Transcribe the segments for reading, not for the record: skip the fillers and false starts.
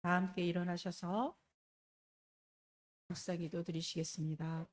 다 함께 일어나셔서 묵상기도 드리시겠습니다.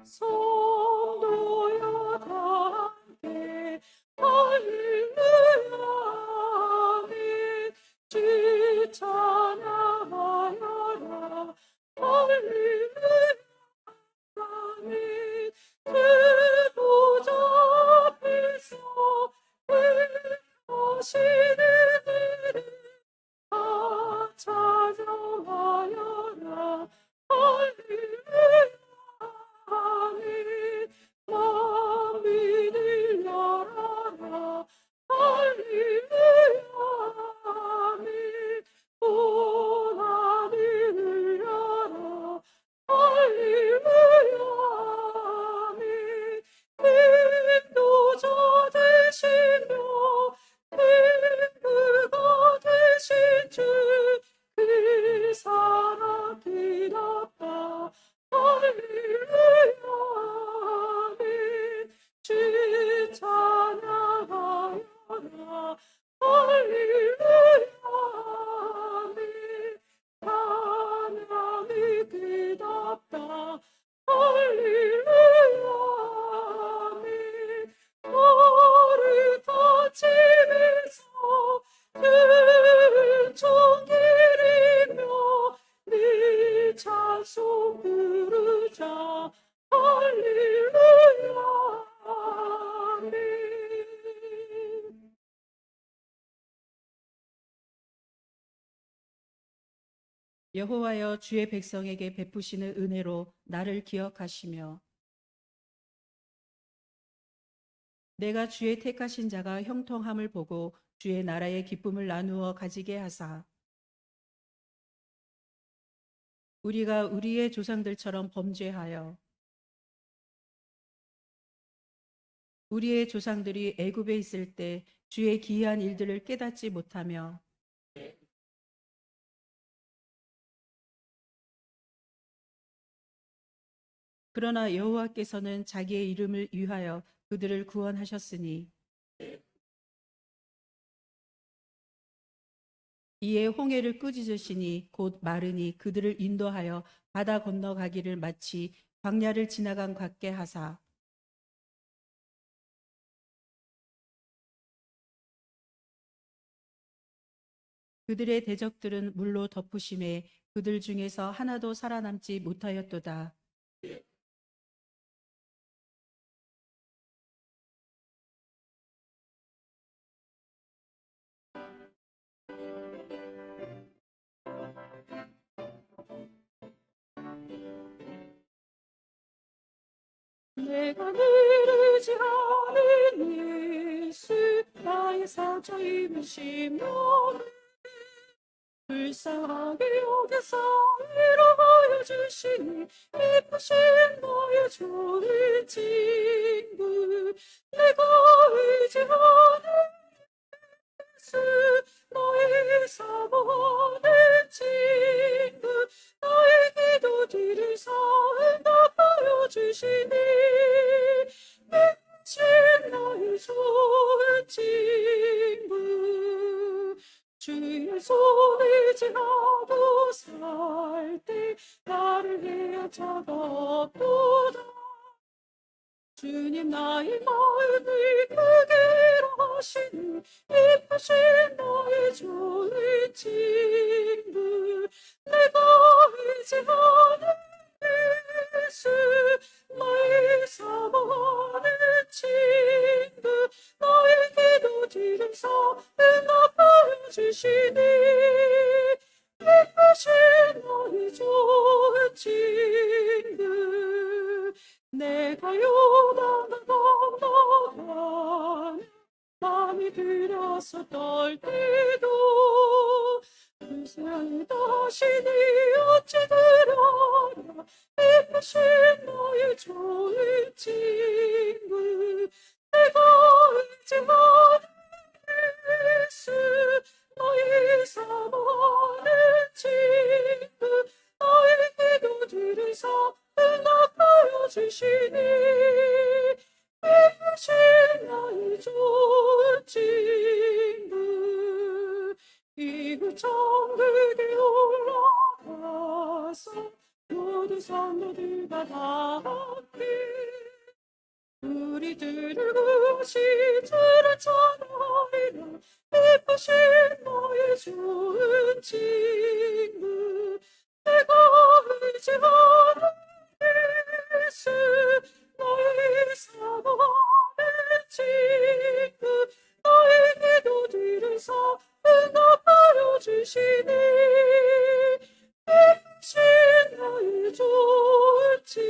성도여 다 함께 할렐루야 아멘. 주 찬양하여라 할렐루야 아멘. 주 보좌 앞에서 행하시는 일을 다 찬양하여라 할렐루야 아멘. 만민을 열어라 할렐루야 아멘. 온 하늘을 열어 할렐루야 아멘. 인도자 되시며 인도가 되신 주 그 사랑 기답다 할렐루야 아멘. 주 찬양하여라 할렐루야 아멘. 찬양이 그답다 할렐루야 아멘. 거룩한 집에서 은총 기리며 네 찬송 부르자 할렐루야 아멘. 여호와여 주의 백성에게 베푸시는 은혜로 나를 기억하시며 내가 주의 택하신 자가 형통함을 보고 주의 나라의 기쁨을 나누어 가지게 하사 우리가 우리의 조상들처럼 범죄하여 우리의 조상들이 애굽에 있을 때 주의 기이한 일들을 깨닫지 못하며 그러나 여호와께서는 자기의 이름을 위하여 그들을 구원하셨으니 이에 홍해를 꾸짖으시니 곧 마르니 그들을 인도하여 바다 건너가기를 마치 광야를 지나간 같게 하사 그들의 대적들은 물로 덮으심에 그들 중에서 하나도 살아남지 못하였도다. 내가 늘 의지하는 예수 나의 상처 입으시며 불쌍하게 여겨서 위로하여 주시니 예쁘신 너의 좋은 친구 내가 의지하는 예수 너의 사모하는 친구 나의 기도들을 응답하여 주시니 예쁘신 나의 좋은 친구 주의 손을 지나도 살 때 나를 위한 자가 없도다. 주님 나의 마음을 크게로 하시니 예쁘신 나의 좋은 친구 내가 의지하는 예수 나의 사모하는 친구 나의 기도 들으사 응답하여 주시니 예쁘신 나의 좋은 친구 내가 요단강 건너가며 마음이 들어서 떨 때도 그 세상에 다시니 어찌 들어라 예쁘신 너의 좋은 친구 내가 의지하는 예수 너의 사모하는 친구 나의 기도 들으사 응답하여 주시니 예쁘신 나의 좋은 친구 이후 천국에 올라가서 모든 성도들과 다 함께 우리들을 구시 주를 찬양하리라 예쁘신 너의 좋은 친구 내가 의지하는 예수 너의 사모하는 친구 나의 기도 들으사 응답하여 주시니 예쁘신 나의 좋은 친구.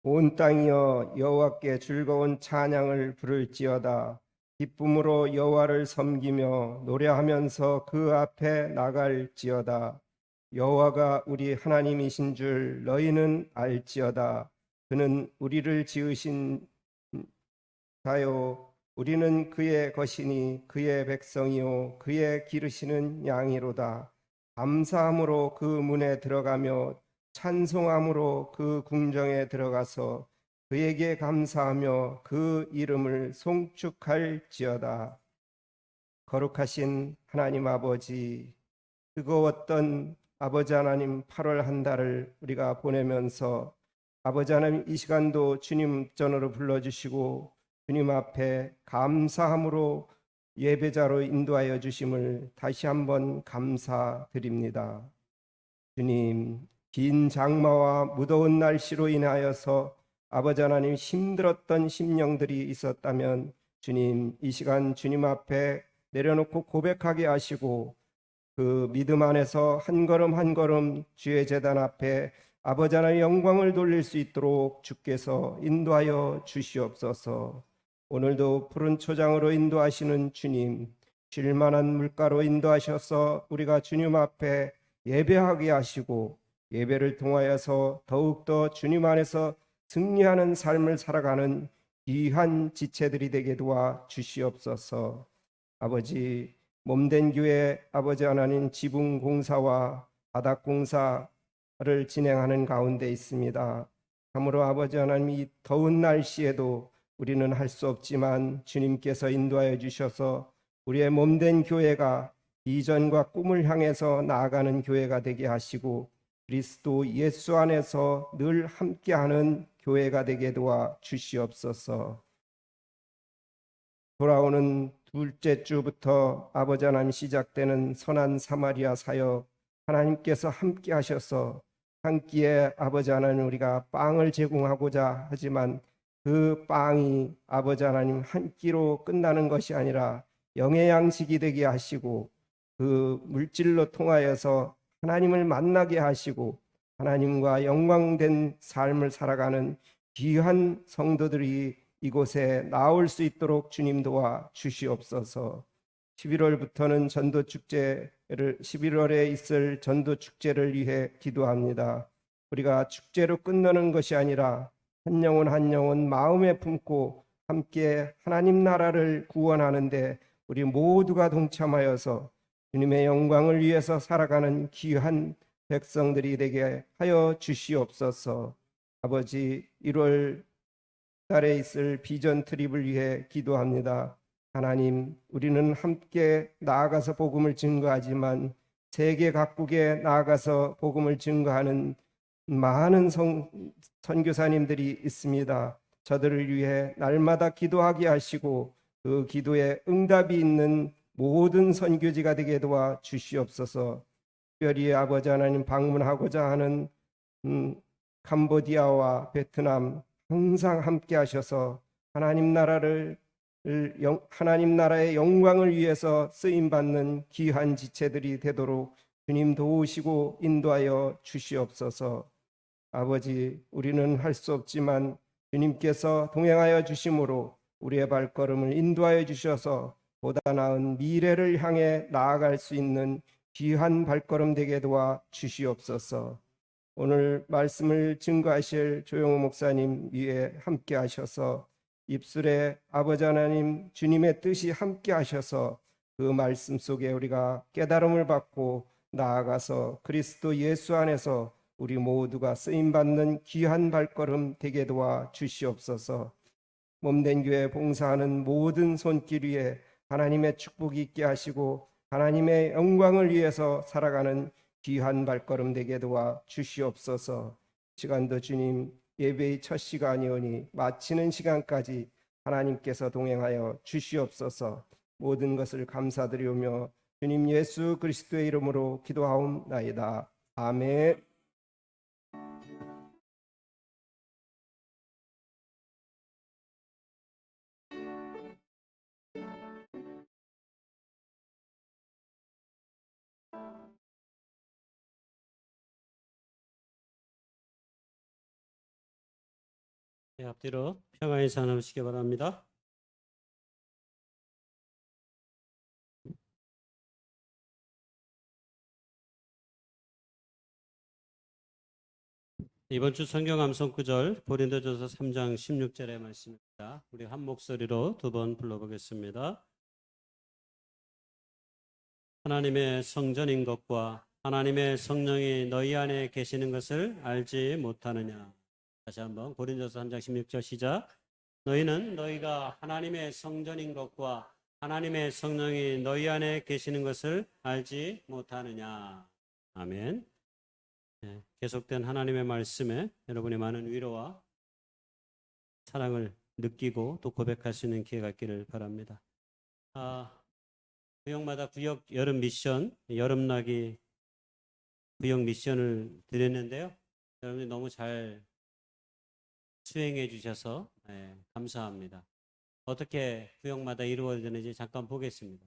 온 땅이여 여호와께 즐거운 찬양을 부를지어다. 기쁨으로 여호와를 섬기며 노래하면서 그 앞에 나갈지어다. 여호와가 우리 하나님이신 줄 너희는 알지어다. 그는 우리를 지으신 자요 우리는 그의 것이니 그의 백성이요 그의 기르시는 양이로다. 감사함으로 그 문에 들어가며 찬송함으로 그 궁정에 들어가서 그에게 감사하며 그 이름을 송축할지어다. 거룩하신 하나님 아버지, 뜨거웠던 아버지 하나님 8월 한 달을 우리가 보내면서 아버지 하나님 이 시간도 주님 전으로 불러주시고 주님 앞에 감사함으로 예배자로 인도하여 주심을 다시 한번 감사드립니다. 주님, 긴 장마와 무더운 날씨로 인하여서 아버지 하나님 힘들었던 심령들이 있었다면 주님 이 시간 주님 앞에 내려놓고 고백하게 하시고 그 믿음 안에서 한 걸음 한 걸음 주의 제단 앞에 아버지 하나님 영광을 돌릴 수 있도록 주께서 인도하여 주시옵소서. 오늘도 푸른 초장으로 인도하시는 주님, 쉴만한 물가로 인도하셔서 우리가 주님 앞에 예배하게 하시고 예배를 통하여서 더욱더 주님 안에서 승리하는 삶을 살아가는 귀한 지체들이 되게 도와 주시옵소서. 아버지, 몸된 교회 아버지 하나님 지붕 공사와 바닥 공사를 진행하는 가운데 있습니다. 참으로 아버지 하나님 이 더운 날씨에도 우리는 할 수 없지만 주님께서 인도하여 주셔서 우리의 몸된 교회가 비전과 꿈을 향해서 나아가는 교회가 되게 하시고 그리스도 예수 안에서 늘 함께하는 교회가 되게 도와 주시옵소서. 돌아오는 둘째 주부터 아버지 하나님 시작되는 선한 사마리아 사역 하나님께서 함께 하셔서 한 끼에 아버지 하나님 우리가 빵을 제공하고자 하지만 그 빵이 아버지 하나님 한 끼로 끝나는 것이 아니라 영의 양식이 되게 하시고 그 물질로 통하여서 하나님을 만나게 하시고 하나님과 영광된 삶을 살아가는 귀한 성도들이 이곳에 나올 수 있도록 주님 도와 주시옵소서. 11월부터는 전도축제를 11월에 있을 전도축제를 위해 기도합니다. 우리가 축제로 끝나는 것이 아니라 한 영혼 한 영혼 마음에 품고 함께 하나님 나라를 구원하는데 우리 모두가 동참하여서 주님의 영광을 위해서 살아가는 귀한 백성들이 되게 하여 주시옵소서. 아버지 1월 달에 있을 비전 트립을 위해 기도합니다. 하나님, 우리는 함께 나아가서 복음을 증거하지만 세계 각국에 나아가서 복음을 증거하는 많은 선교사님들이 있습니다. 저들을 위해 날마다 기도하게 하시고 그 기도에 응답이 있는 모든 선교지가 되게 도와 주시옵소서. 특별히 아버지 하나님 방문하고자 하는 캄보디아와 베트남 항상 함께 하셔서 하나님 나라를 하나님 나라의 영광을 위해서 쓰임 받는 귀한 지체들이 되도록 주님 도우시고 인도하여 주시옵소서. 아버지, 우리는 할 수 없지만 주님께서 동행하여 주심으로 우리의 발걸음을 인도하여 주셔서 보다 나은 미래를 향해 나아갈 수 있는 귀한 발걸음 되게 도와 주시옵소서. 오늘 말씀을 증거하실 조영호 목사님 위에 함께 하셔서 입술에 아버지 하나님 주님의 뜻이 함께 하셔서 그 말씀 속에 우리가 깨달음을 받고 나아가서 그리스도 예수 안에서 우리 모두가 쓰임받는 귀한 발걸음 되게 도와 주시옵소서. 몸된 교회 봉사하는 모든 손길 위에 하나님의 축복이 있게 하시고 하나님의 영광을 위해서 살아가는 귀한 발걸음 되게 도와 주시옵소서. 시간도 주님 예배의 첫 시간이오니 마치는 시간까지 하나님께서 동행하여 주시옵소서. 모든 것을 감사드리오며 주님 예수 그리스도의 이름으로 기도하옵나이다. 아멘. 네, 앞뒤로 평화의 인사 나누시기 바랍니다. 이번 주 성경 암송 구절 고린도전서 3장 16절의 말씀입니다. 우리 한 목소리로 두 번 불러보겠습니다. 하나님의 성전인 것과 하나님의 성령이 너희 안에 계시는 것을 알지 못하느냐. 다시 한번 고린도전서 3장 16절 시작. 너희는 너희가 하나님의 성전인 것과 하나님의 성령이 너희 안에 계시는 것을 알지 못하느냐. 아멘. 네, 계속된 하나님의 말씀에 여러분의 많은 위로와 사랑을 느끼고 또 고백할 수 있는 기회가 있기를 바랍니다. 구역마다 구역 여름 미션, 여름나기 구역 미션을 드렸는데요. 여러분이 너무 잘 수행해 주셔서 감사합니다. 어떻게 구역마다 이루어지는지 잠깐 보겠습니다.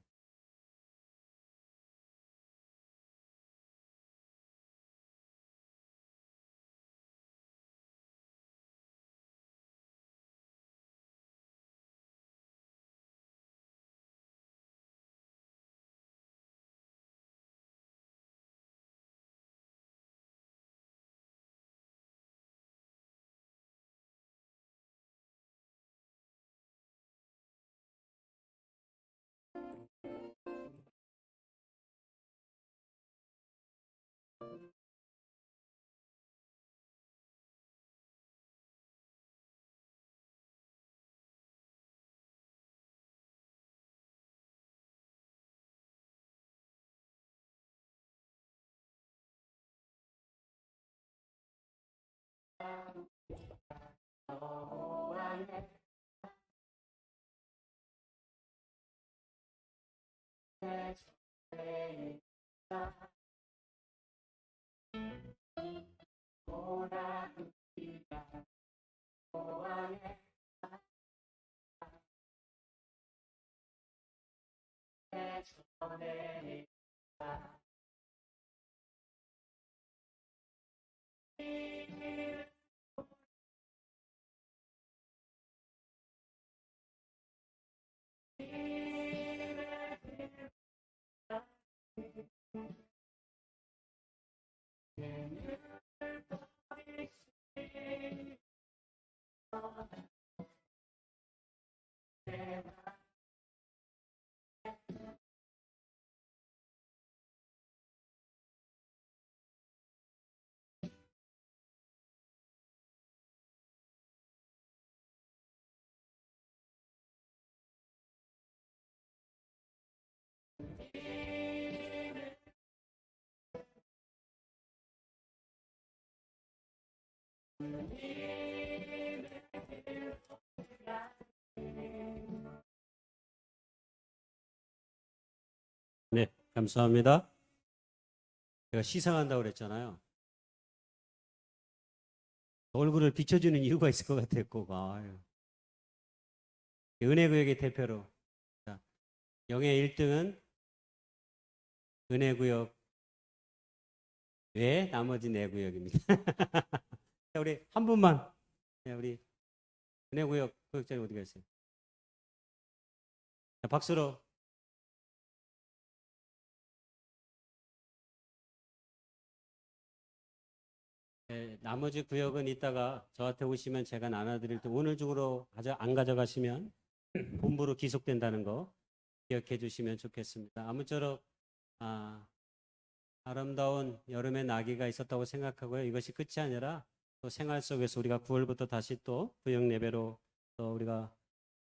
네, 감사합니다. 제가 시상한다고 그랬잖아요. 얼굴을 비춰주는 이유가 있을 것 같아요, 꼭. 아유. 은혜구역의 대표로. 자, 영예 1등은 은혜구역 외 나머지 4구역입니다. 자, 우리 한 분만. 네, 우리 은혜구역 구역장님 어디 계세요? 자, 박수로. 네, 나머지 구역은 이따가 저한테 오시면 제가 나눠드릴 때 오늘 중으로 안 가져가시면 본부로 기속된다는 거 기억해 주시면 좋겠습니다. 아무쪼록 아름다운 여름의 나기가 있었다고 생각하고요. 이것이 끝이 아니라 또 생활 속에서 우리가 9월부터 다시 또 구역 예배로 또 우리가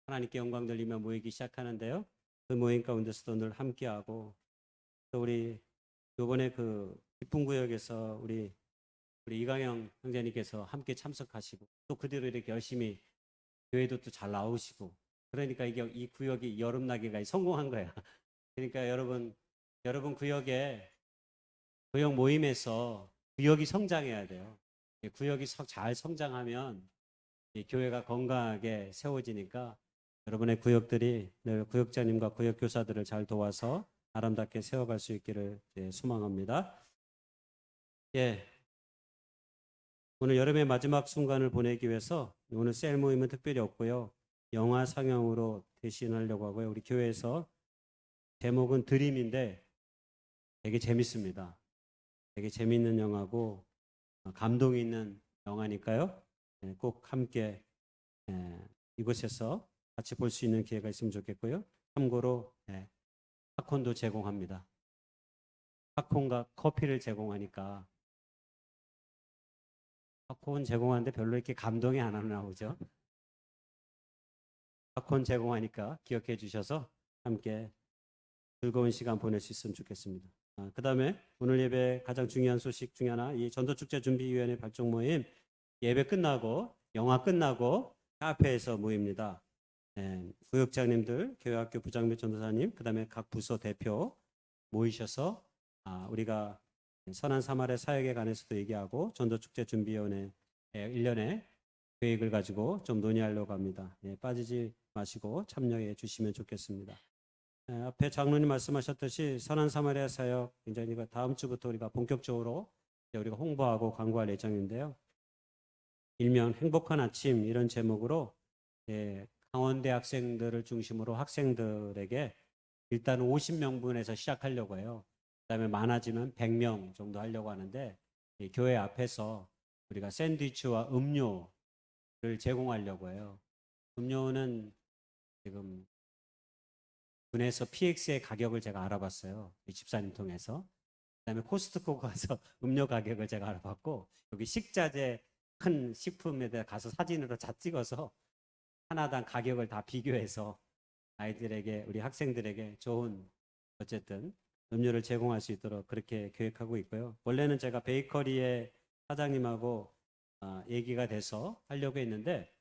하나님께 영광 돌리며 모이기 시작하는데요. 그 모임 가운데서도 늘 함께하고 또 우리 이번에 그 기쁜 구역에서 우리 이강영 형제님께서 함께 참석하시고 또 그대로 이렇게 열심히 교회도 또 잘 나오시고 그러니까 이게 이 구역이 여름나기가 성공한 거야. 그러니까 여러분 구역 모임에서 구역이 성장해야 돼요. 구역이 잘 성장하면 이 교회가 건강하게 세워지니까 여러분의 구역들이 늘 구역장님과 구역교사들을 잘 도와서 아름답게 세워갈 수 있기를 소망합니다. 예. 오늘 여름의 마지막 순간을 보내기 위해서 오늘 셀 모임은 특별히 없고요. 영화 상영으로 대신하려고 하고요. 우리 교회에서 제목은 드림인데 되게 재밌습니다. 되게 재밌는 영화고 감동 있는 영화니까요. 꼭 함께 이곳에서 같이 볼 수 있는 기회가 있으면 좋겠고요. 참고로 팝콘도 제공합니다. 팝콘과 커피를 제공하니까 팝콘 제공하는데 별로 이렇게 감동이 안 나오죠. 팝콘 제공하니까 기억해 주셔서 함께 즐거운 시간 보낼 수 있으면 좋겠습니다. 그 다음에 오늘 예배 가장 중요한 소식 중에 하나, 이 전도축제준비위원회 발족 모임 예배 끝나고 영화 끝나고 카페에서 모입니다. 구역장님들, 교회학교 부장및 전도사님, 그 다음에 각 부서 대표 모이셔서 우리가 선한 사마리아 사역에 관해서도 얘기하고 전도축제준비위원회 1년에 계획을 가지고 좀 논의하려고 합니다. 빠지지 마시고 참여해 주시면 좋겠습니다. 앞에 장로님 말씀하셨듯이 선한 사마리아 사역 굉장히 다음 주부터 우리가 본격적으로 우리가 홍보하고 광고할 예정인데요. 일명 행복한 아침 이런 제목으로 강원대 학생들을 중심으로 학생들에게 일단 50명분에서 시작하려고 해요. 그다음에 많아지면 100명 정도 하려고 하는데 이 교회 앞에서 우리가 샌드위치와 음료를 제공하려고 해요. 음료는 지금 군에서 PX의 가격을 제가 알아봤어요. 이 집사님 통해서. 그다음에 코스트코 가서 음료 가격을 제가 알아봤고 여기 식자재 큰 식품에 대해 가서 사진으로 다 찍어서 하나당 가격을 다 비교해서 아이들에게 우리 학생들에게 좋은 어쨌든 음료를 제공할 수 있도록 그렇게 계획하고 있고요. 원래는 제가 베이커리의 사장님하고 얘기가 돼서 하려고 했는데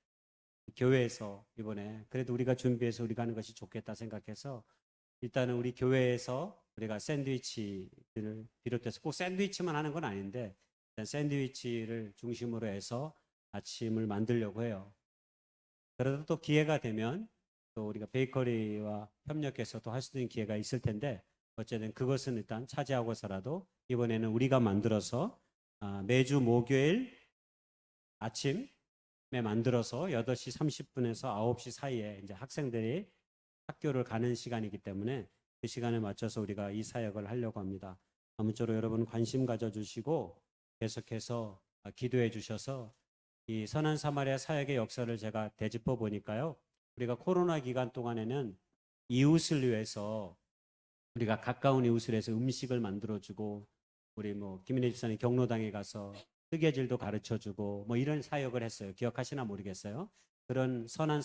교회에서 이번에 그래도 우리가 준비해서 우리가 하는 것이 좋겠다 생각해서 일단은 우리 교회에서 우리가 샌드위치를 비롯해서 꼭 샌드위치만 하는 건 아닌데 일단 샌드위치를 중심으로 해서 아침을 만들려고 해요. 그래도 또 기회가 되면 또 우리가 베이커리와 협력해서 또 할 수 있는 기회가 있을 텐데 어쨌든 그것은 일단 차지하고서라도 이번에는 우리가 만들어서 매주 목요일 아침에 만들어서 8시 30분에서 9시 사이에 이제 학생들이 학교를 가는 시간이기 때문에 그 시간에 맞춰서 우리가 이 사역을 하려고 합니다. 아무쪼록 여러분 관심 가져주시고 계속해서 기도해 주셔서 이 선한 사마리아 사역의 역사를 제가 되짚어 보니까요. 우리가 코로나 기간 동안에는 이웃을 위해서 우리가 가까운 이웃을 위해서 음식을 만들어주고 우리 김인혜 집사님 경로당에 가서 뜨개질도 가르쳐주고 이런 사역을 했어요. 기억하시나 모르겠어요. 그런 선한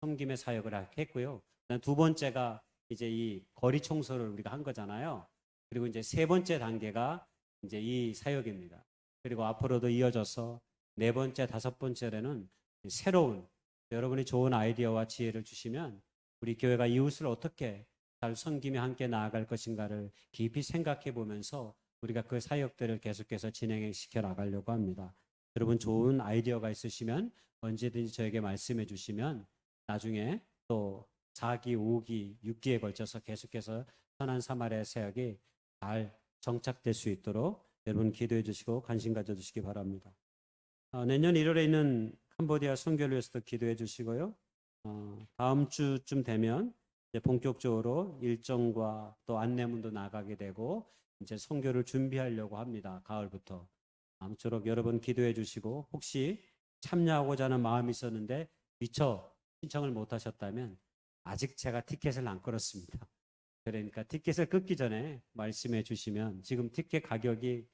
섬김의 사역을 했고요. 두 번째가 이제 이 거리 청소를 우리가 한 거잖아요. 그리고 이제 세 번째 단계가 이제 이 사역입니다. 그리고 앞으로도 이어져서 네 번째, 다섯 번째로는 새로운 여러분이 좋은 아이디어와 지혜를 주시면 우리 교회가 이웃을 어떻게 잘 섬기며 함께 나아갈 것인가를 깊이 생각해 보면서 우리가 그 사역들을 계속해서 진행시켜 나가려고 합니다. 여러분 좋은 아이디어가 있으시면 언제든지 저에게 말씀해 주시면 나중에 또 4기, 5기, 6기에 걸쳐서 계속해서 선한 사마리아 사역이 잘 정착될 수 있도록 여러분 기도해 주시고 관심 가져 주시기 바랍니다. 내년 1월에 있는 캄보디아 선교를 위해서도 기도해 주시고요. 다음 주쯤 되면 이제 본격적으로 일정과 또 안내문도 나가게 되고 이제 선교를 준비하려고 합니다. 가을부터. 아무쪼록 여러분 기도해 주시고 혹시 참여하고자 하는 마음이 있었는데 미처 신청을 못 하셨다면 아직 제가 티켓을 안 끊었습니다. 그러니까 티켓을 끊기 전에 말씀해 주시면 지금 티켓 가격이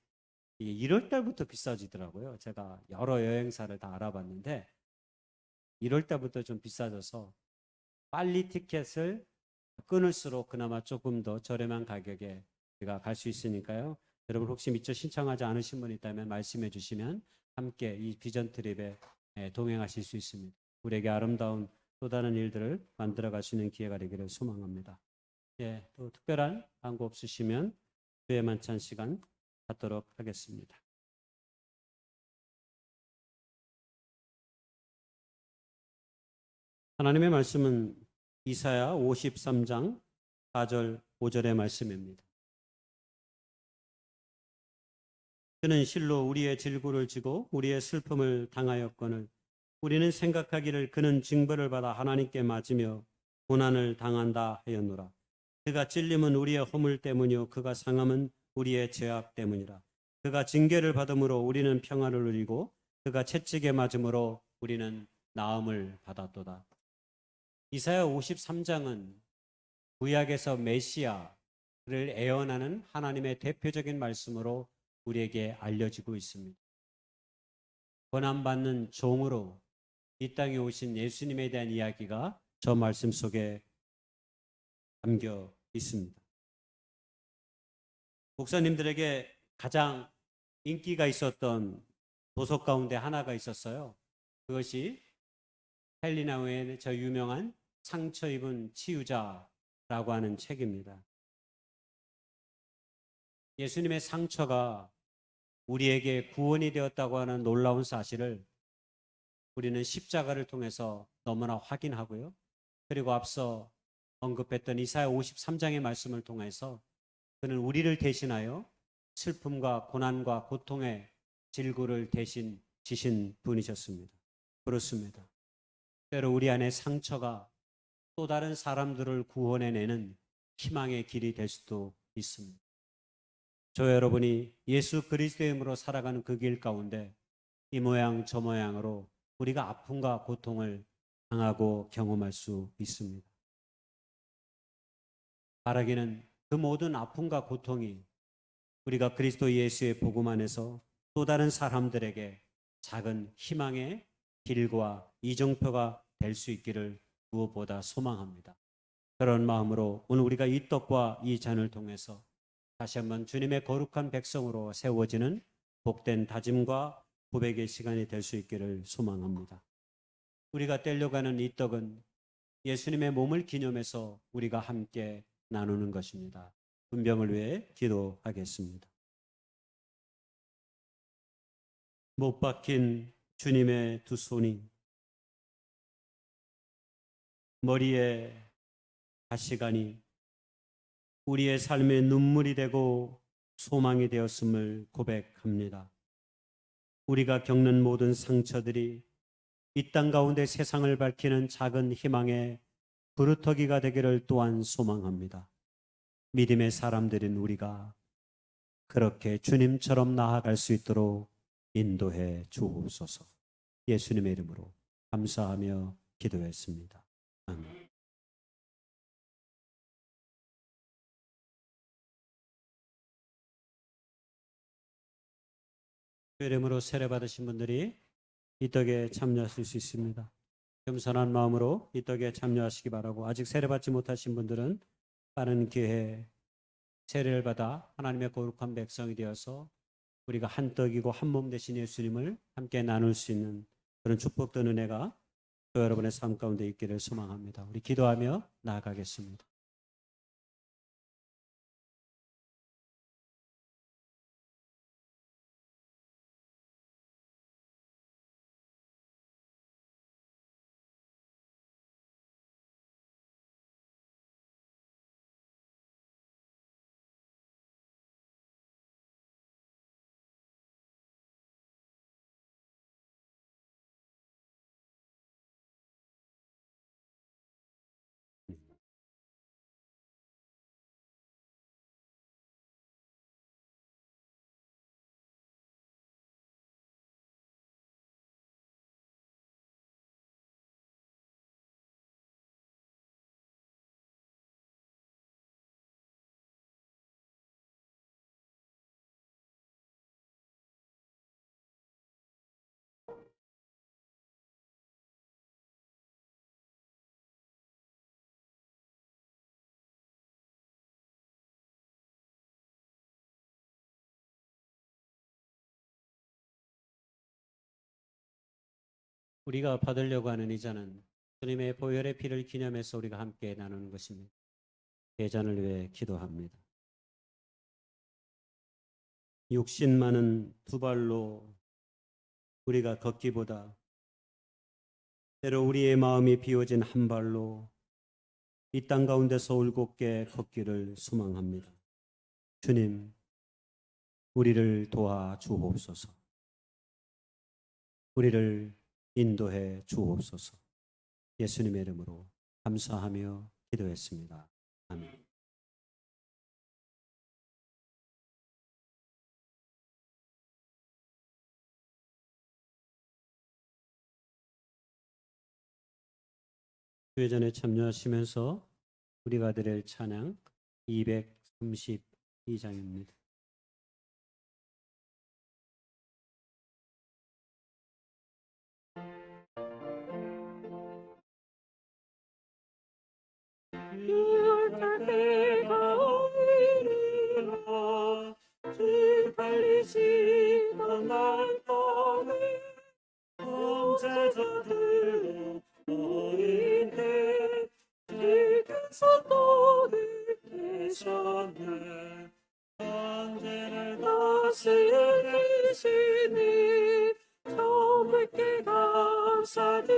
이게 1월 달부터 비싸지더라고요. 제가 여러 여행사를 다 알아봤는데 1월 달부터 좀 비싸져서 빨리 티켓을 끊을수록 그나마 조금 더 저렴한 가격에 우리가 갈 수 있으니까요. 여러분 혹시 미처 신청하지 않으신 분 있다면 말씀해 주시면 함께 이 비전 트립에 동행하실 수 있습니다. 우리에게 아름다운 또 다른 일들을 만들어 갈 수 있는 기회가 되기를 소망합니다. 예, 또 특별한 광고 없으시면 주의 만찬 시간 갖도록 하겠습니다. 하나님의 말씀은 이사야 53장 4절 5절의 말씀입니다. 그는 실로 우리의 질고를 지고 우리의 슬픔을 당하였거늘 우리는 생각하기를 그는 징벌을 받아 하나님께 맞으며 고난을 당한다 하였노라. 그가 찔림은 우리의 허물 때문이요 그가 상함은 우리의 죄악 때문이라. 그가 징계를 받음으로 우리는 평안을 누리고 그가 채찍에 맞음으로 우리는 나음을 받았도다. 이사야 53장은 구약에서 메시아를 예언하는 하나님의 대표적인 말씀으로 우리에게 알려지고 있습니다. 고난받는 종으로 이 땅에 오신 예수님에 대한 이야기가 저 말씀 속에 담겨 있습니다. 목사님들에게 가장 인기가 있었던 도서 가운데 하나가 있었어요. 그것이 헬리나 웨인의 저 유명한 상처 입은 치유자라고 하는 책입니다. 예수님의 상처가 우리에게 구원이 되었다고 하는 놀라운 사실을 우리는 십자가를 통해서 너무나 확인하고요. 그리고 앞서 언급했던 이사야 53장의 말씀을 통해서 그는 우리를 대신하여 슬픔과 고난과 고통의 질고를 대신 지신 분이셨습니다. 그렇습니다. 때로 우리 안에 상처가 또 다른 사람들을 구원해내는 희망의 길이 될 수도 있습니다. 저 여러분이 예수 그리스도의 이름으로 살아가는 그 길 가운데 이 모양 저 모양으로 우리가 아픔과 고통을 당하고 경험할 수 있습니다. 바라기는 그 모든 아픔과 고통이 우리가 그리스도 예수의 복음 안에서 또 다른 사람들에게 작은 희망의 길과 이정표가 될 수 있기를 무엇보다 소망합니다. 그런 마음으로 오늘 우리가 이 떡과 이 잔을 통해서 다시 한번 주님의 거룩한 백성으로 세워지는 복된 다짐과 고백의 시간이 될 수 있기를 소망합니다. 우리가 떼려가는 이 떡은 예수님의 몸을 기념해서 우리가 함께 나누는 것입니다. 분병을 위해 기도하겠습니다. 못 박힌 주님의 두 손이 머리에 가시가니 우리의 삶의 눈물이 되고 소망이 되었음을 고백합니다. 우리가 겪는 모든 상처들이 이 땅 가운데 세상을 밝히는 작은 희망의 그루터기가 되기를 또한 소망합니다. 믿음의 사람들인 우리가 그렇게 주님처럼 나아갈 수 있도록 인도해 주옵소서. 예수님의 이름으로 감사하며 기도했습니다. 아멘. 이름으로 세례 받으신 분들이 이 떡에 참여하실 수 있습니다. 겸손한 마음으로 이 떡에 참여하시기 바라고, 아직 세례 받지 못하신 분들은 빠른 기회에 세례를 받아 하나님의 거룩한 백성이 되어서 우리가 한 떡이고 한 몸 되신 예수님을 함께 나눌 수 있는 그런 축복된 은혜가 여러분의 삶 가운데 있기를 소망합니다. 우리 기도하며 나아가겠습니다. 우리가 받으려고 하는 이자는 주님의 보혈의 피를 기념해서 우리가 함께 나누는 것입니다. 대전을 위해 기도합니다. 육신 많은 두 발로 우리가 걷기보다 때로 우리의 마음이 비워진 한 발로 이 땅 가운데서 올곧게 걷기를 소망합니다. 주님, 우리를 도와 주옵소서. 우리를 인도해 주옵소서. 예수님의 이름으로 감사하며 기도했습니다. 아멘. 주회전에 참여하시면서 우리가 드릴 찬양 232장입니다. 주 팔리시던 날 떠내 범죄자들로 너희들 주께서 또늘 계셨네. 언제를 다스리시니 저분께 감사드리고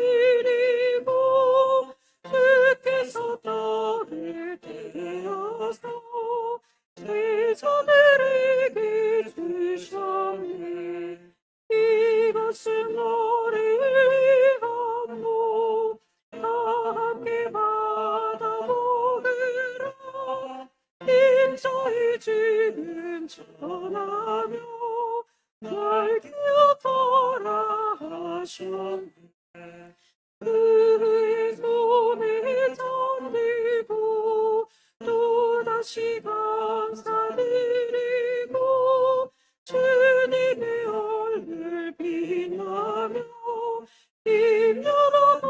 주께서 떡을 떼어서 제자들에게 주셨네. 이것은 너를 위한 목, 다 함께 받아보느라 인자의 지금 전하며 날 기억하라 하셨네. 그의 손에 잡들고 또다시 감사드리고 주님의 얼굴 빛나며 임연한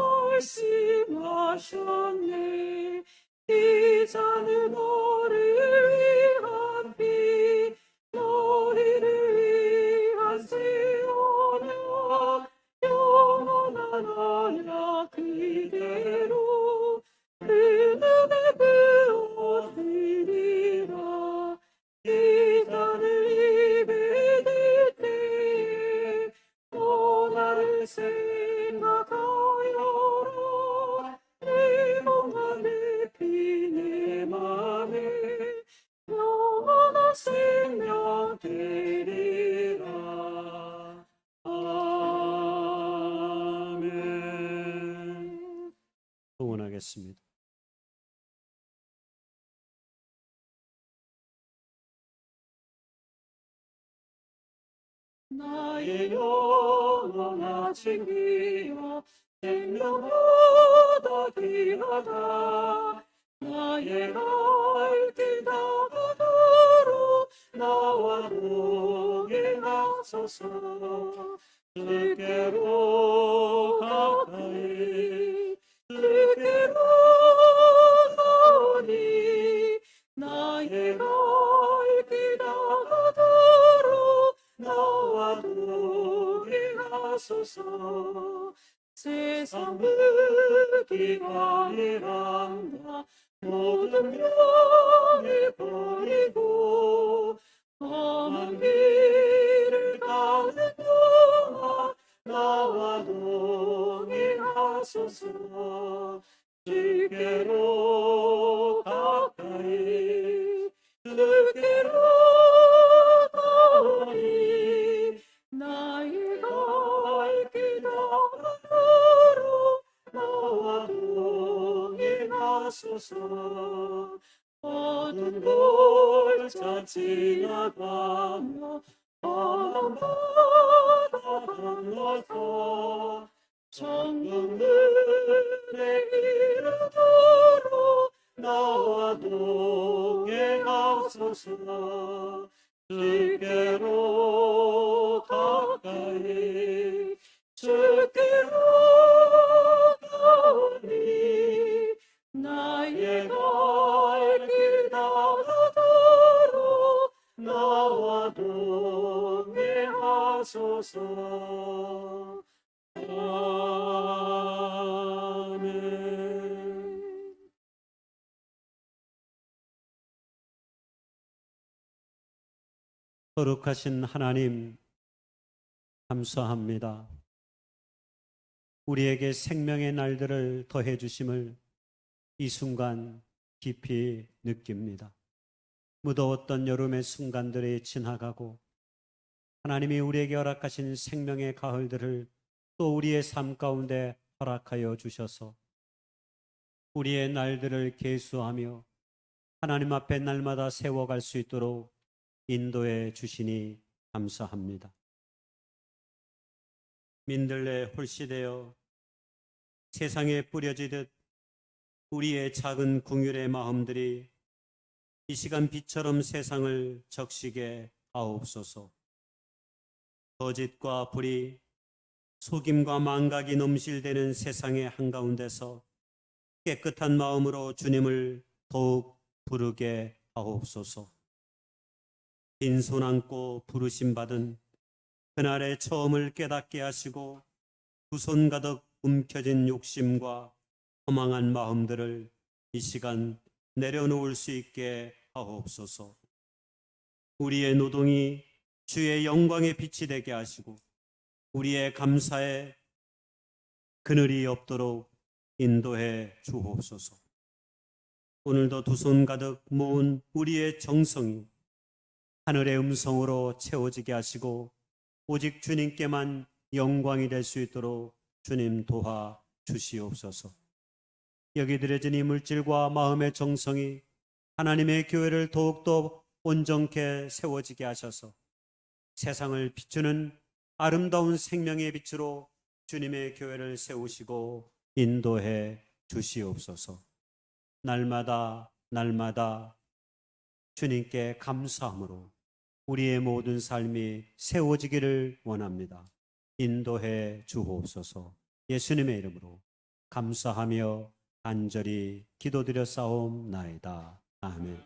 말씀하셨네. 이자는 너를 위한 피, 너희를 위한 세원이야. 영원한 언약 그대로 그 눈에 부어드리라. 이자를 입에 댈 때에 너 나를 생각하여라. 내 몸과 내 피 내 맘에 영원한 생명 되리라. 아멘. 응원하겠습니다. 나의 영혼아 챙기어 생명보다 귀하다. 나의 갈길 다가도록 나와 동행하소서. 주께로 가까이 주께로 가오니 나의 갈길 다가도록 나와 동행하소서. 세상 부귀관이란다 모든 명을 버리고 험한 길을 가는 동안 나와 동행하소서. 주께로 가까이 주께로 가오니 나의 갈길 다가도록 나와 동행하소서. 어두운 골짜 지나가며 험한 바다 건너서 천국 눈에 이르도록 나와 동행하소서. 주께로 가까이 주께로 가오니 나의 갈길 다가도록 나와 동행하소서. 아멘. 거룩하신 하나님, 감사합니다. 우리에게 생명의 날들을 더해 주심을 이 순간 깊이 느낍니다. 무더웠던 여름의 순간들이 지나가고 하나님이 우리에게 허락하신 생명의 가을들을 또 우리의 삶 가운데 허락하여 주셔서 우리의 날들을 계수하며 하나님 앞에 날마다 세워갈 수 있도록 인도해 주시니 감사합니다. 민들레 홀씨되어 세상에 뿌려지듯 우리의 작은 궁율의 마음들이 이 시간 빛처럼 세상을 적시게 하옵소서. 거짓과 불의, 속임과 망각이 넘실대는 세상의 한가운데서 깨끗한 마음으로 주님을 더욱 부르게 하옵소서. 빈손 안고 부르심 받은 그날의 처음을 깨닫게 하시고 두 손 가득 움켜진 욕심과 허망한 마음들을 이 시간 내려놓을 수 있게 하옵소서. 우리의 노동이 주의 영광의 빛이 되게 하시고 우리의 감사에 그늘이 없도록 인도해 주옵소서. 오늘도 두 손 가득 모은 우리의 정성이 하늘의 음성으로 채워지게 하시고 오직 주님께만 영광이 될 수 있도록 주님 도와 주시옵소서. 여기 드려진 이 물질과 마음의 정성이 하나님의 교회를 더욱더 온전케 세워지게 하셔서 세상을 비추는 아름다운 생명의 빛으로 주님의 교회를 세우시고 인도해 주시옵소서. 날마다 주님께 감사함으로 우리의 모든 삶이 세워지기를 원합니다. 인도해 주옵소서. 예수님의 이름으로 감사하며 간절히 기도드려 싸움나이다. 아멘.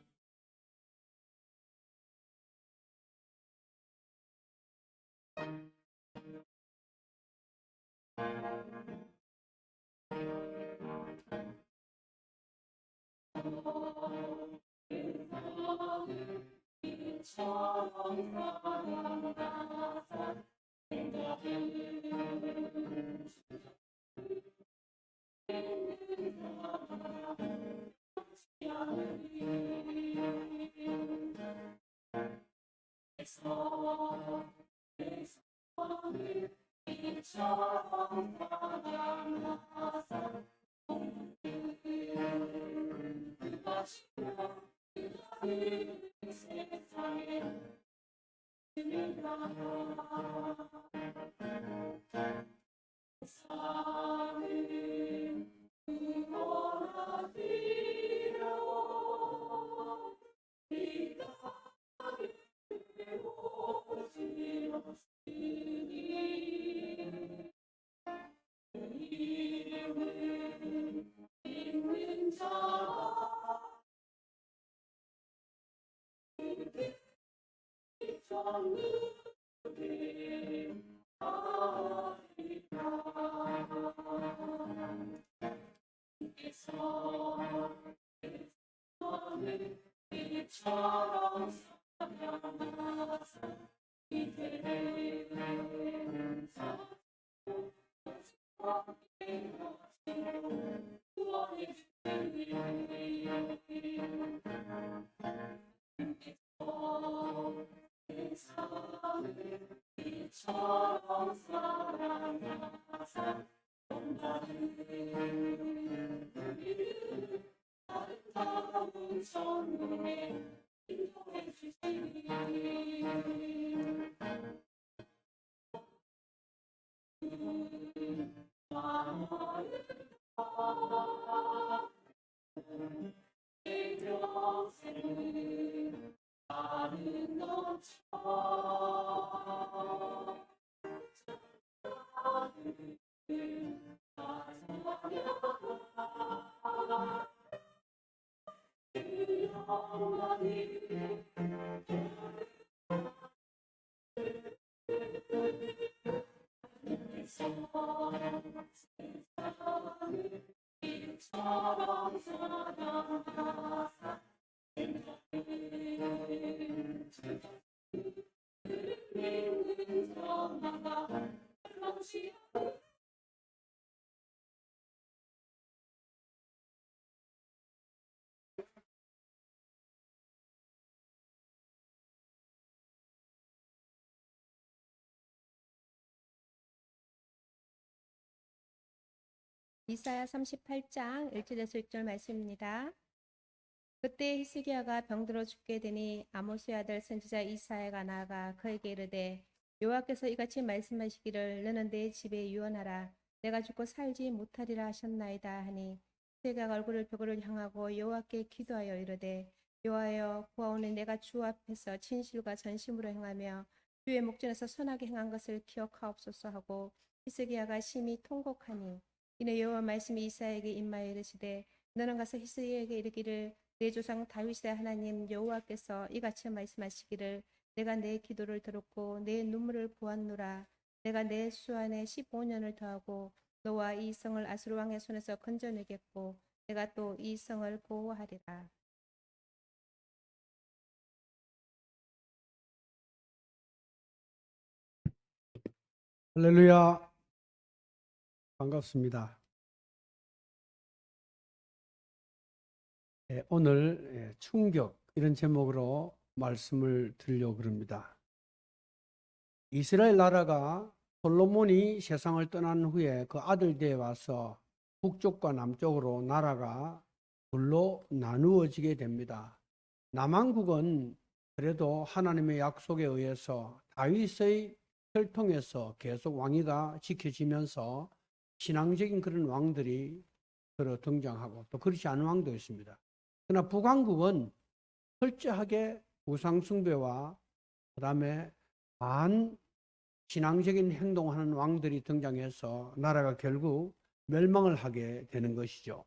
이사야 38장 1절에서 6절 말씀입니다. 그때 히스기야가 병들어 죽게 되니 아모스의 아들 선지자 이사야가 나아가 그에게 이르되 여호와께서 이같이 말씀하시기를 너는 내 집에 유언하라 내가 죽고 살지 못하리라 하셨나이다 하니 히스기야가 얼굴을 벽으로 향하고 여호와께 기도하여 이르되 여호와여 구하오니 내가 주 앞에서 진실과 전심으로 행하며 주의 목전에서 선하게 행한 것을 기억하옵소서 하고 히스기야가 심히 통곡하니 이내 여호와 말씀이 이사야에게 임하여 이르시되 너는 가서 히스기야에게 이르기를 내 조상 다윗의 하나님 여호와께서 이같이 말씀하시기를 내가 내 기도를 들었고 내 눈물을 보았노라 내가 내 수 안에 15년을 더하고 너와 이 성을 아수르 왕의 손에서 건져내겠고 내가 또 이 성을 보호하리라. 할렐루야. 반갑습니다. 오늘 충격 이런 제목으로 말씀을 드리려고 합니다. 이스라엘 나라가 솔로몬이 세상을 떠난 후에 그 아들들에 와서 북쪽과 남쪽으로 나라가 둘로 나누어지게 됩니다. 남왕국은 그래도 하나님의 약속에 의해서 다윗의 혈통에서 계속 왕위가 지켜지면서 신앙적인 그런 왕들이 서로 등장하고 또 그렇지 않은 왕도 있습니다. 그러나 북왕국은 철저하게 우상숭배와 그 다음에 반신앙적인 행동하는 왕들이 등장해서 나라가 결국 멸망을 하게 되는 것이죠.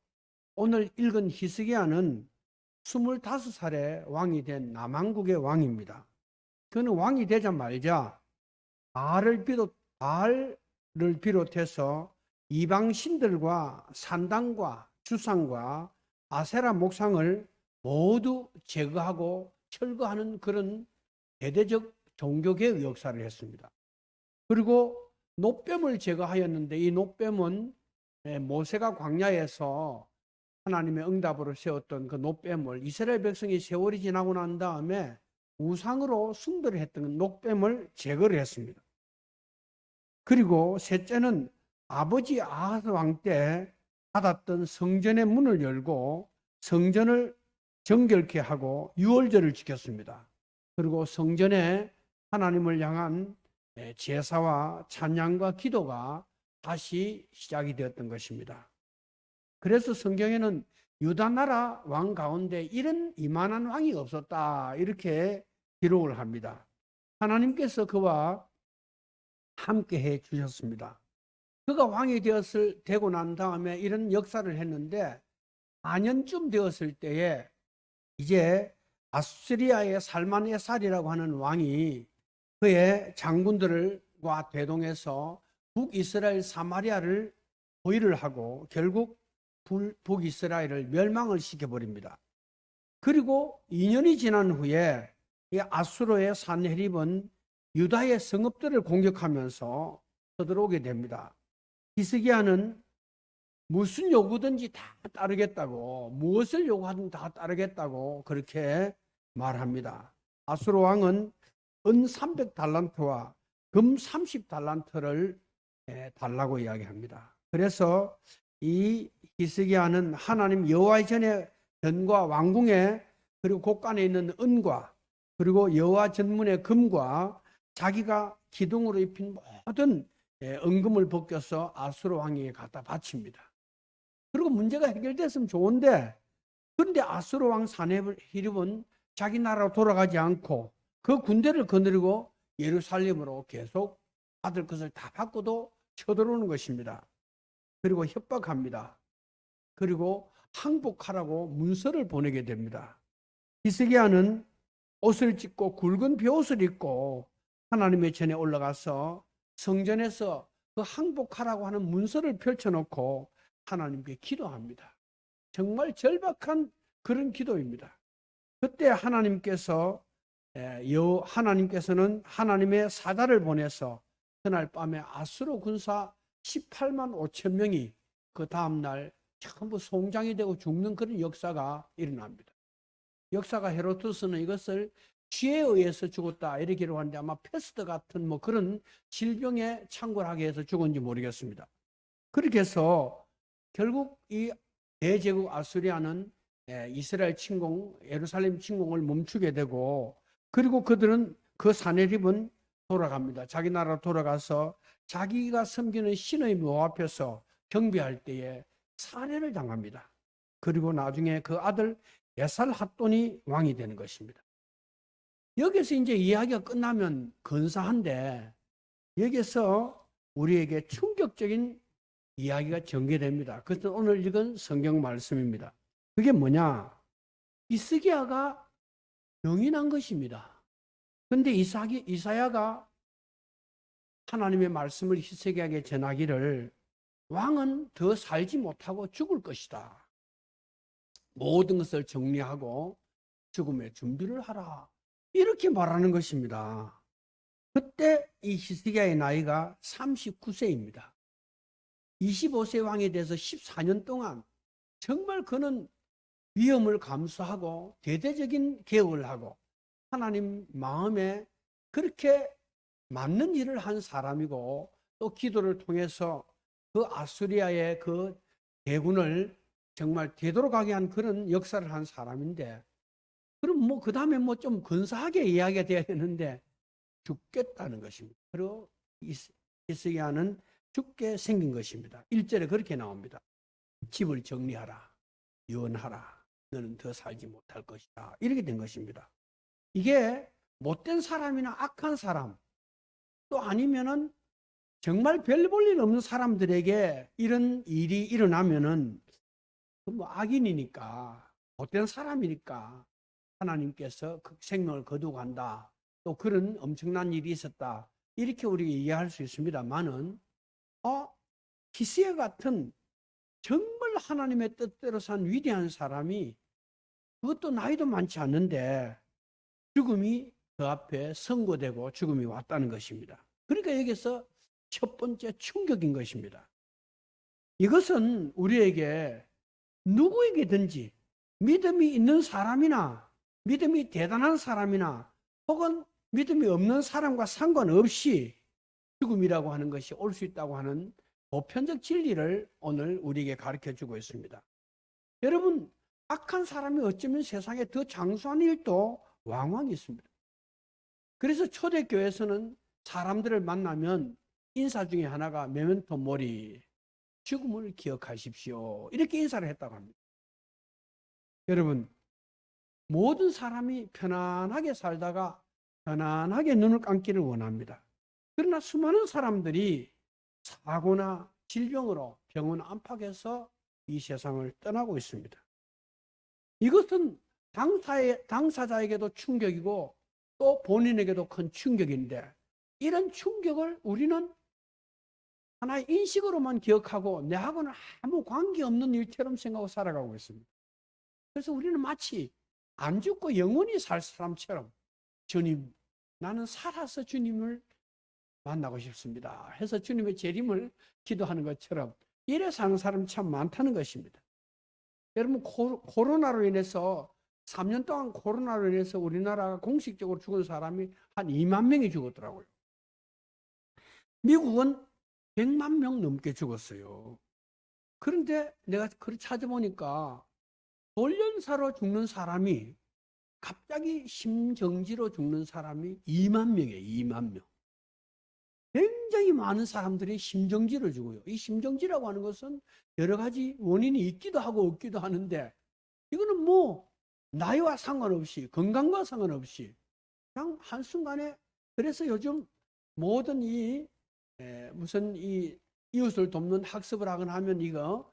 오늘 읽은 히스기야는 25살에 왕이 된 남왕국의 왕입니다. 그는 왕이 되자마자 바알을 비롯해서 이방 신들과 산당과 주상과 아세라 목상을 모두 제거하고 철거하는 그런 대대적 종교개혁 역사를 했습니다. 그리고 놋뱀을 제거하였는데 이 놋뱀은 모세가 광야에서 하나님의 응답으로 세웠던 그 놋뱀을 이스라엘 백성이 세월이 지나고 난 다음에 우상으로 숭배를 했던 놋뱀을 제거를 했습니다. 그리고 셋째는 아버지 아하스 왕 때 닫았던 성전의 문을 열고 성전을 정결케 하고 유월절을 지켰습니다. 그리고 성전에 하나님을 향한 제사와 찬양과 기도가 다시 시작이 되었던 것입니다. 그래서 성경에는 유다 나라 왕 가운데 이런 이만한 왕이 없었다 이렇게 기록을 합니다. 하나님께서 그와 함께 해 주셨습니다. 그가 왕이 되고 난 다음에 이런 역사를 했는데 4년쯤 되었을 때에 이제 아수리아의 살만에살이라고 하는 왕이 그의 장군들과 대동해서 북이스라엘 사마리아를 포위를 하고 결국 북이스라엘을 멸망을 시켜버립니다. 그리고 2년이 지난 후에 이 아수르의 산헤립은 유다의 성읍들을 공격하면서 쳐들어오게 됩니다. 히스기야는 무슨 요구든지 다 따르겠다고, 무엇을 요구하든 다 따르겠다고 그렇게 말합니다. 아수르 왕은 은 300달란트와 금 30달란트를 달라고 이야기합니다. 그래서 이 히스기야는 하나님 여호와의 전에 전과 왕궁에 그리고 곳간에 있는 은과 그리고 여호와 전문의 금과 자기가 기둥으로 입힌 모든 은금을 벗겨서 아수르 왕에게 갖다 바칩니다. 그리고 문제가 해결됐으면 좋은데 그런데 아수르 왕 산헤립은 자기 나라로 돌아가지 않고 그 군대를 거느리고 예루살렘으로 계속 받을 것을 다 받고도 쳐들어오는 것입니다. 그리고 협박합니다. 그리고 항복하라고 문서를 보내게 됩니다. 히스기야는 옷을 찢고 굵은 베옷을 입고 하나님의 전에 올라가서 성전에서 그 항복하라고 하는 문서를 펼쳐놓고 하나님께 기도합니다. 정말 절박한 그런 기도입니다. 그때 하나님께서는 하나님의 사자를 보내서 그날 밤에 아수르 군사 18만 5천 명이 그 다음날 전부 송장이 되고 죽는 그런 역사가 일어납니다. 역사가 헤로도스는 이것을 쥐에 의해서 죽었다 이렇게 기록하는데 아마 패스트 같은 뭐 그런 질병에 창궐하게 해서 죽은지 모르겠습니다. 그렇게 해서 결국 이 대제국 아수리아는 이스라엘 침공, 예루살렘 침공을 멈추게 되고, 그리고 그들은 그 사내립은 돌아갑니다. 자기 나라로 돌아가서 자기가 섬기는 신의 묘 앞에서 경배할 때에 살해를 당합니다. 그리고 나중에 그 아들 에살핫돈이 왕이 되는 것입니다. 여기서 이제 이야기가 끝나면 근사한데, 여기서 우리에게 충격적인 이야기가 전개됩니다. 그것은 오늘 읽은 성경 말씀입니다. 그게 뭐냐? 히스기야가 병이 난 것입니다. 그런데 이사야가 하나님의 말씀을 히스기야에게 전하기를 왕은 더 살지 못하고 죽을 것이다. 모든 것을 정리하고 죽음의 준비를 하라. 이렇게 말하는 것입니다. 그때 이 히스기야의 나이가 39세입니다. 25세 왕에 대해서 14년 동안 정말 그는 위험을 감수하고 대대적인 개혁을 하고 하나님 마음에 그렇게 맞는 일을 한 사람이고, 또 기도를 통해서 그 아수리아의 그 대군을 정말 되돌아가게 한 그런 역사를 한 사람인데, 그럼 뭐 그 다음에 뭐 좀 근사하게 이야기가 돼야 되는데 죽겠다는 것입니다. 그리고 히스기야는 죽게 생긴 것입니다. 1절에 그렇게 나옵니다. 집을 정리하라, 유언하라, 너는 더 살지 못할 것이다. 이렇게 된 것입니다. 이게 못된 사람이나 악한 사람, 또 아니면은 정말 별 볼 일 없는 사람들에게 이런 일이 일어나면은 뭐 악인이니까, 못된 사람이니까 하나님께서 그 생명을 거두고 간다, 또 그런 엄청난 일이 있었다, 이렇게 우리가 이해할 수 있습니다만은 히스기야 같은 정말 하나님의 뜻대로 산 위대한 사람이, 그것도 나이도 많지 않는데 죽음이 그 앞에 선고되고 죽음이 왔다는 것입니다. 그러니까 여기서 첫 번째 충격인 것입니다. 이것은 우리에게 누구에게든지 믿음이 있는 사람이나 믿음이 대단한 사람이나 혹은 믿음이 없는 사람과 상관없이 죽음이라고 하는 것이 올 수 있다고 하는 보편적 진리를 오늘 우리에게 가르쳐 주고 있습니다. 여러분, 악한 사람이 어쩌면 세상에 더 장수한 일도 왕왕 있습니다. 그래서 초대교회에서는 사람들을 만나면 인사 중에 하나가 메멘토 모리, 죽음을 기억하십시오, 이렇게 인사를 했다고 합니다. 여러분, 모든 사람이 편안하게 살다가 편안하게 눈을 감기를 원합니다. 그러나 수많은 사람들이 사고나 질병으로 병원 안팎에서 이 세상을 떠나고 있습니다. 이것은 당사자에게도 충격이고 또 본인에게도 큰 충격인데, 이런 충격을 우리는 하나의 인식으로만 기억하고 내하고는 아무 관계없는 일처럼 생각하고 살아가고 있습니다. 그래서 우리는 마치 안 죽고 영원히 살 사람처럼, 주님, 나는 살아서 주님을 만나고 싶습니다 해서 주님의 재림을 기도하는 것처럼 이래 사는 사람이 참 많다는 것입니다. 여러분, 코로나로 인해서 3년 동안 코로나로 인해서 우리나라가 공식적으로 죽은 사람이 한 2만 명이 죽었더라고요. 미국은 100만 명 넘게 죽었어요. 그런데 내가 그걸 찾아보니까 돌연사로 죽는 사람이, 갑자기 심정지로 죽는 사람이 2만 명이에요. 2만 명. 굉장히 많은 사람들이 심정지로 죽어요. 이 심정지라고 하는 것은 여러 가지 원인이 있기도 하고 없기도 하는데, 이거는 뭐 나이와 상관없이, 건강과 상관없이 그냥 한순간에, 그래서 요즘 모든 무슨 이웃을 돕는 학습을 하거나 하면 이거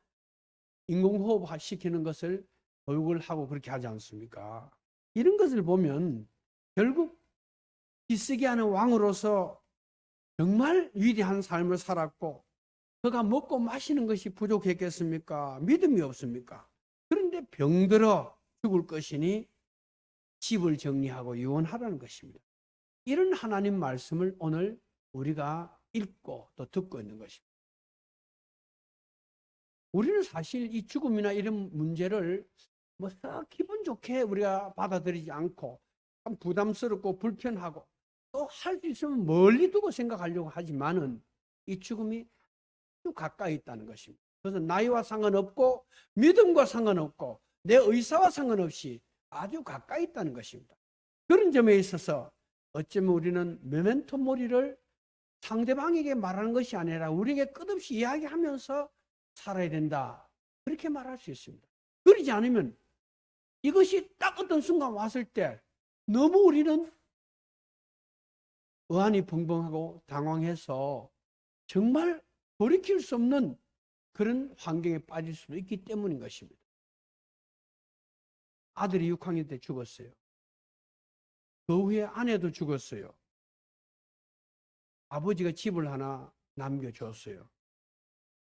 인공호흡 시키는 것을 교육을 하고 그렇게 하지 않습니까? 이런 것을 보면 결국 히스기야는 왕으로서 정말 위대한 삶을 살았고, 그가 먹고 마시는 것이 부족했겠습니까? 믿음이 없습니까? 그런데 병들어 죽을 것이니 집을 정리하고 유언하라는 것입니다. 이런 하나님 말씀을 오늘 우리가 읽고 또 듣고 있는 것입니다. 우리는 사실 이 죽음이나 이런 문제를 썩 기분 좋게 우리가 받아들이지 않고 참 부담스럽고 불편하고 또 할 수 있으면 멀리 두고 생각하려고 하지만은 이 죽음이 아주 가까이 있다는 것입니다. 그래서 나이와 상관없고 믿음과 상관없고 내 의사와 상관없이 아주 가까이 있다는 것입니다. 그런 점에 있어서 어쩌면 우리는 메멘토 모리를 상대방에게 말하는 것이 아니라 우리에게 끝없이 이야기하면서 살아야 된다. 그렇게 말할 수 있습니다. 그러지 않으면 이것이 딱 어떤 순간 왔을 때 너무 우리는 어안이 벙벙하고 당황해서 정말 돌이킬 수 없는 그런 환경에 빠질 수도 있기 때문인 것입니다. 아들이 6학년 때 죽었어요. 그 후에 아내도 죽었어요. 아버지가 집을 하나 남겨줬어요.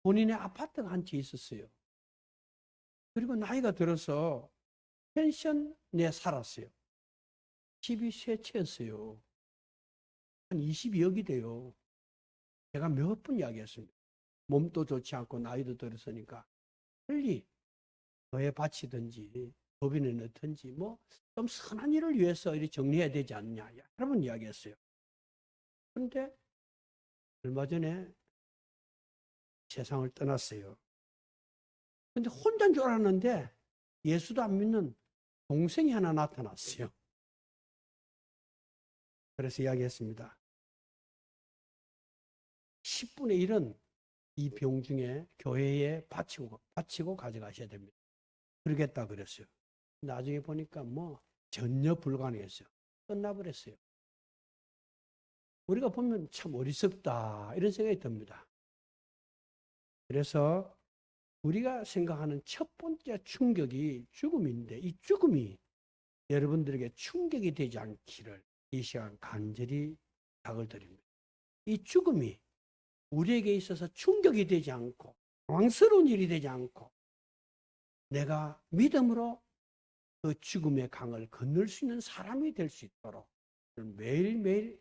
본인의 아파트가 한 채 있었어요. 그리고 나이가 들어서 펜션에 살았어요. 집이 세 채였어요. 한 22억이 돼요. 제가 몇 번 이야기했습니다. 몸도 좋지 않고 나이도 들었으니까 빨리 너에 바치든지 법인에 넣든지 뭐 좀 선한 일을 위해서 이렇게 정리해야 되지 않느냐 여러 번 이야기했어요. 그런데 얼마 전에 세상을 떠났어요. 근데 혼자인 줄 알았는데 예수도 안 믿는 동생이 하나 나타났어요. 그래서 이야기했습니다. 10분의 1은 이 병중에 교회에 바치고 가져가셔야 됩니다. 그러겠다 그랬어요. 나중에 보니까 뭐 전혀 불가능했어요. 끝나버렸어요. 우리가 보면 참 어리석다 이런 생각이 듭니다. 그래서 우리가 생각하는 첫 번째 충격이 죽음인데 이 죽음이 여러분들에게 충격이 되지 않기를 이 시간 간절히 부탁을 드립니다. 이 죽음이 우리에게 있어서 충격이 되지 않고 당황스러운 일이 되지 않고 내가 믿음으로 그 죽음의 강을 건널 수 있는 사람이 될 수 있도록 매일매일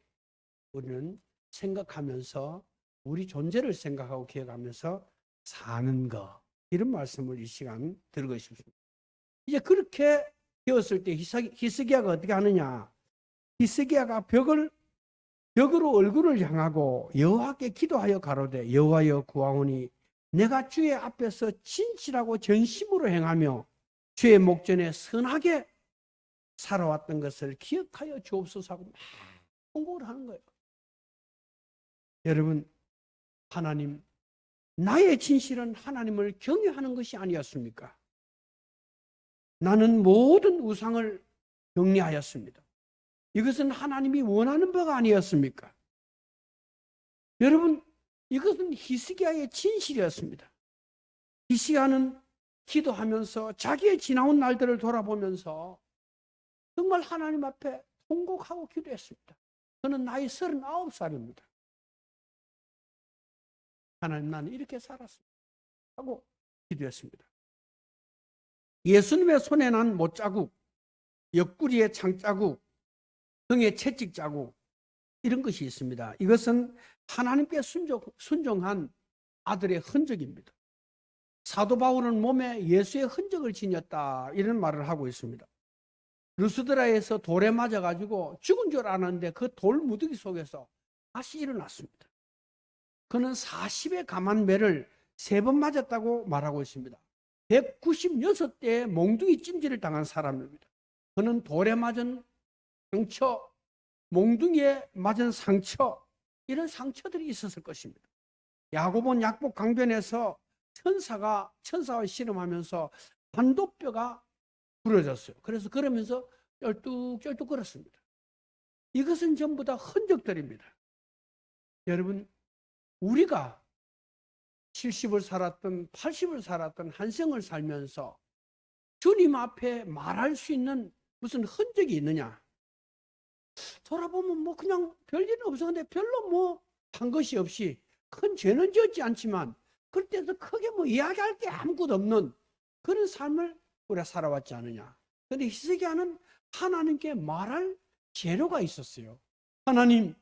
우리는 생각하면서 우리 존재를 생각하고 기억하면서 사는 것 이런 말씀을 이 시간 드리고 싶습니다. 이제 그렇게 되었을 때 히스기야가 어떻게 하느냐? 히스기야가 벽으로 얼굴을 향하고 여호와께 기도하여 가로되 여호와여 구하오니 내가 주의 앞에서 진실하고 전심으로 행하며 주의 목전에 선하게 살아왔던 것을 기억하여 주옵소서 하고 막 통곡을 하는 거예요. 여러분, 하나님, 나의 진실은 하나님을 경외하는 것이 아니었습니까? 나는 모든 우상을 경리하였습니다. 이것은 하나님이 원하는 바가 아니었습니까? 여러분, 이것은 히스기야의 진실이었습니다. 히스기야는 기도하면서 자기의 지나온 날들을 돌아보면서 정말 하나님 앞에 통곡하고 기도했습니다. 저는 나이 39살입니다. 하나님, 나는 이렇게 살았습니다. 하고 기도했습니다. 예수님의 손에 난 못자국, 옆구리의 창자국, 등의 채찍 자국 이런 것이 있습니다. 이것은 하나님께 순종한 아들의 흔적입니다. 사도 바울은 몸에 예수의 흔적을 지녔다 이런 말을 하고 있습니다. 루스드라에서 돌에 맞아가지고 죽은 줄 알았는데 그 돌 무더기 속에서 다시 일어났습니다. 그는 40의 감한 매를 3번 맞았다고 말하고 있습니다. 196대의 몽둥이 찜질을 당한 사람입니다. 그는 돌에 맞은 상처, 몽둥이에 맞은 상처 이런 상처들이 있었을 것입니다. 야고본 약복 강변에서 천사와 씨름하면서 반도뼈가 부러졌어요. 그래서 그러면서 쩔뚝쩔뚝 걸었습니다. 이것은 전부 다 흔적들입니다. 여러분, 우리가 70을 살았던 80을 살았던 한 생을 살면서 주님 앞에 말할 수 있는 무슨 흔적이 있느냐? 돌아보면 뭐 그냥 별일은 없었는데 별로 뭐 한 것이 없이 큰 죄는 지었지 않지만 그럴 때도 크게 뭐 이야기할 게 아무것도 없는 그런 삶을 우리가 살아왔지 않느냐. 그런데 히스기야는 하나님께 말할 재료가 있었어요. 하나님,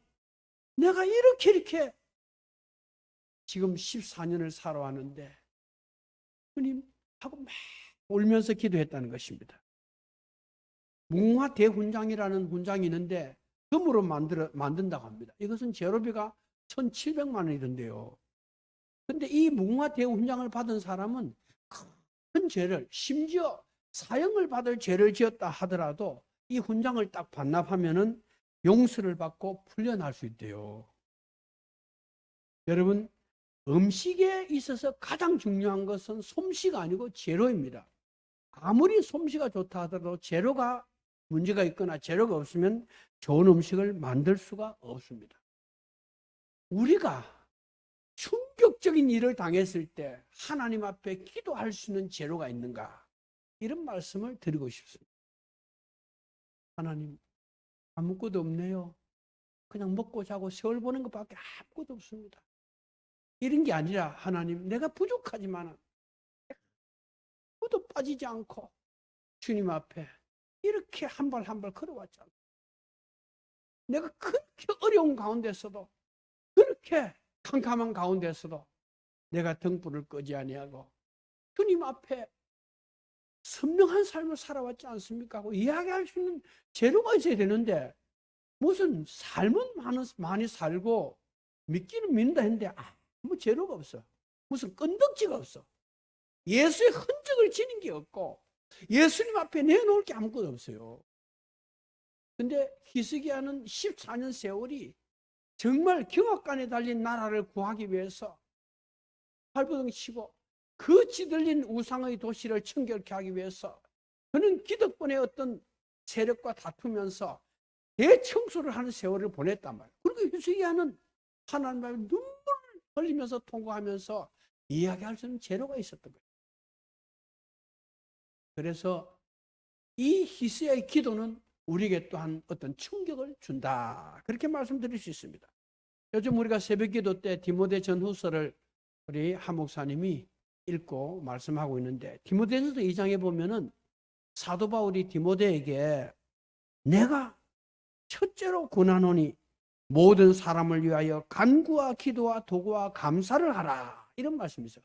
내가 이렇게 지금 14년을 살아왔는데 주님 하고 막 울면서 기도했다는 것입니다. 무궁화 대훈장이라는 훈장이 있는데 금으로 만든다고 합니다. 이것은 제로비가 1,700만 원이던데요. 근데 이 무궁화 대훈장을 받은 사람은 큰 죄를, 심지어 사형을 받을 죄를 지었다 하더라도 이 훈장을 딱 반납하면은 용서를 받고 풀려날 수 있대요. 여러분, 음식에 있어서 가장 중요한 것은 솜씨가 아니고 재료입니다. 아무리 솜씨가 좋다 하더라도 재료가 문제가 있거나 재료가 없으면 좋은 음식을 만들 수가 없습니다. 우리가 충격적인 일을 당했을 때 하나님 앞에 기도할 수 있는 재료가 있는가? 이런 말씀을 드리고 싶습니다. 하나님, 아무것도 없네요. 그냥 먹고 자고 세월 보는 것밖에 아무것도 없습니다. 이런 게 아니라 하나님, 내가 부족하지만 아무도 빠지지 않고 주님 앞에 이렇게 한 발 한 발 걸어왔잖아. 내가 그렇게 어려운 가운데서도, 그렇게 캄캄한 가운데서도 내가 등불을 끄지 아니하고 주님 앞에 선명한 삶을 살아왔지 않습니까? 하고 이야기할 수 있는 재료가 있어야 되는데, 무슨 삶은 많이 살고 믿기는 믿는다 했는데 아무 재료가 없어. 무슨 끈덕지가 없어. 예수의 흔적을 지닌 게 없고 예수님 앞에 내놓을 게 아무것도 없어요. 근데 히스기야는 14년 세월이 정말 경악간에 달린 나라를 구하기 위해서 발버둥 치고 그 찌들린 우상의 도시를 청결케 하기 위해서 그는 기득권의 어떤 세력과 다투면서 대청소를 하는 세월을 보냈단 말이에요. 그리고 히스기야는 하나님 앞에 눈물을 흘리면서 통과하면서 이야기할 수 있는 재료가 있었던 거예요. 그래서 이 히스기야의 기도는 우리에게 또한 어떤 충격을 준다. 그렇게 말씀드릴 수 있습니다. 요즘 우리가 새벽기도 때 디모데 전후서를 우리 한 목사님이 읽고 말씀하고 있는데, 디모데전서 2장에 보면은 사도 바울이 디모데에게 내가 첫째로 권하노니 모든 사람을 위하여 간구와 기도와 도구와 감사를 하라. 이런 말씀이 있어요.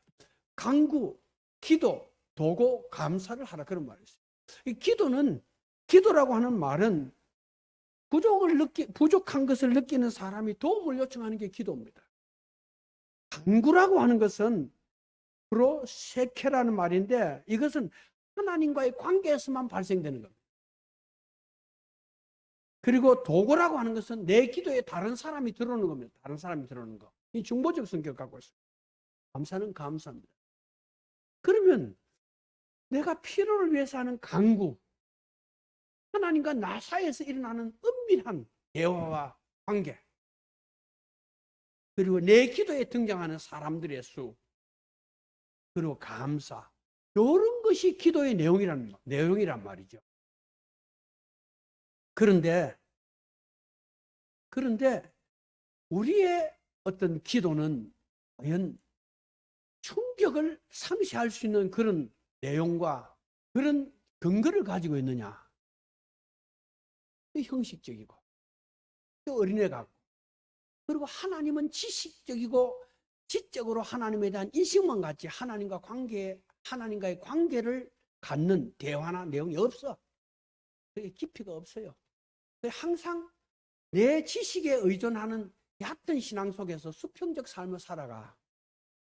간구, 기도, 도구, 감사를 하라. 그런 말이 있어요. 이 기도라고 하는 말은 부족한 것을 느끼는 사람이 도움을 요청하는 게 기도입니다. 간구라고 하는 것은 주로 세케라는 말인데, 이것은 하나님과의 관계에서만 발생되는 겁니다. 그리고 도구라고 하는 것은 내 기도에 다른 사람이 들어오는 겁니다. 다른 사람이 들어오는 거. 이 중보적 성격을 갖고 있어요. 감사는 감사입니다. 그러면 내가 필요를 위해서 하는 간구, 하나님과 나 사이에서 일어나는 은밀한 대화와 관계, 그리고 내 기도에 등장하는 사람들의 수, 그리고 감사, 이런 것이 기도의 내용이란 말이죠. 그런데 우리의 어떤 기도는 과연 충격을 상쇄할 수 있는 그런 내용과 그런 근거를 가지고 있느냐? 형식적이고 또 어린애 같고, 그리고 하나님은 지식적이고 지적으로 하나님에 대한 인식만 갖지 하나님과의 관계를 갖는 대화나 내용이 없어. 그게 깊이가 없어요. 항상 내 지식에 의존하는 얕은 신앙 속에서 수평적 삶을 살아가.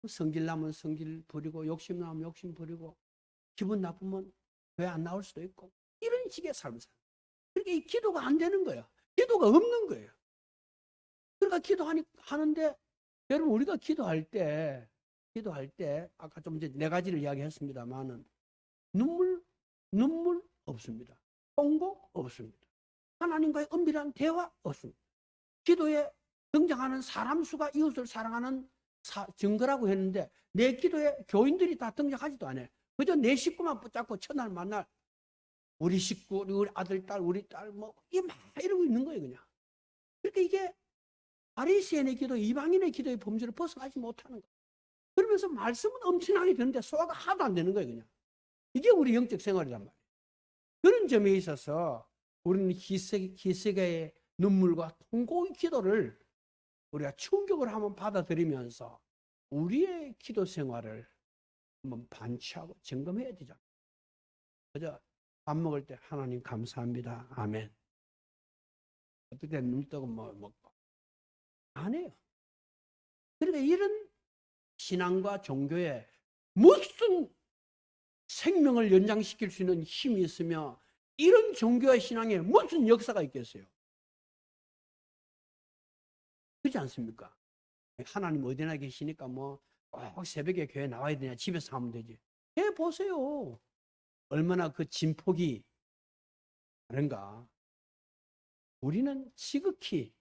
성질 나면 성질 부리고, 욕심 나면 욕심 부리고, 기분 나쁘면 왜 안 나올 수도 있고, 이런 식의 삶을 살아. 그러니까 이 기도가 안 되는 거예요. 기도가 없는 거예요. 그러니까 기도하는데, 여러분, 우리가 기도할 때 아까 좀 이제 4가지를 이야기했습니다만은 눈물 없습니다. 통곡 없습니다. 하나님과의 은밀한 대화 없습니다. 기도에 등장하는 사람 수가 이웃을 사랑하는 증거라고 했는데, 내 기도에 교인들이 다 등장하지도 않아요. 그저 내 식구만 붙잡고 첫날 만날 우리 식구, 우리 아들, 딸, 우리 딸, 이러고 있는 거예요, 그냥. 그러니까 이게 바리새인의 기도, 이방인의 기도의 범주를 벗어나지 못하는 거예요. 그러면서 말씀은 엄청나게 되는데 소화가 하나도 안 되는 거예요, 그냥. 이게 우리 영적 생활이란 말이에요. 그런 점에 있어서 우리는 히스기야의 눈물과 통곡의 기도를 우리가 충격을 한번 받아들이면서 우리의 기도 생활을 한번 반추하고 점검해야 되잖아요. 그저 밥 먹을 때 하나님 감사합니다. 아멘. 어떨 때 눈 뜨고 뭐 먹고. 안 해요. 그러니까 이런 신앙과 종교에 무슨 생명을 연장시킬 수 있는 힘이 있으며 이런 종교와 신앙에 무슨 역사가 있겠어요? 그렇지 않습니까? 하나님 어디나 계시니까 뭐 꼭 새벽에 교회 나와야 되냐, 집에서 하면 되지. 해보세요. 얼마나 그 진폭이 다른가. 우리는 지극히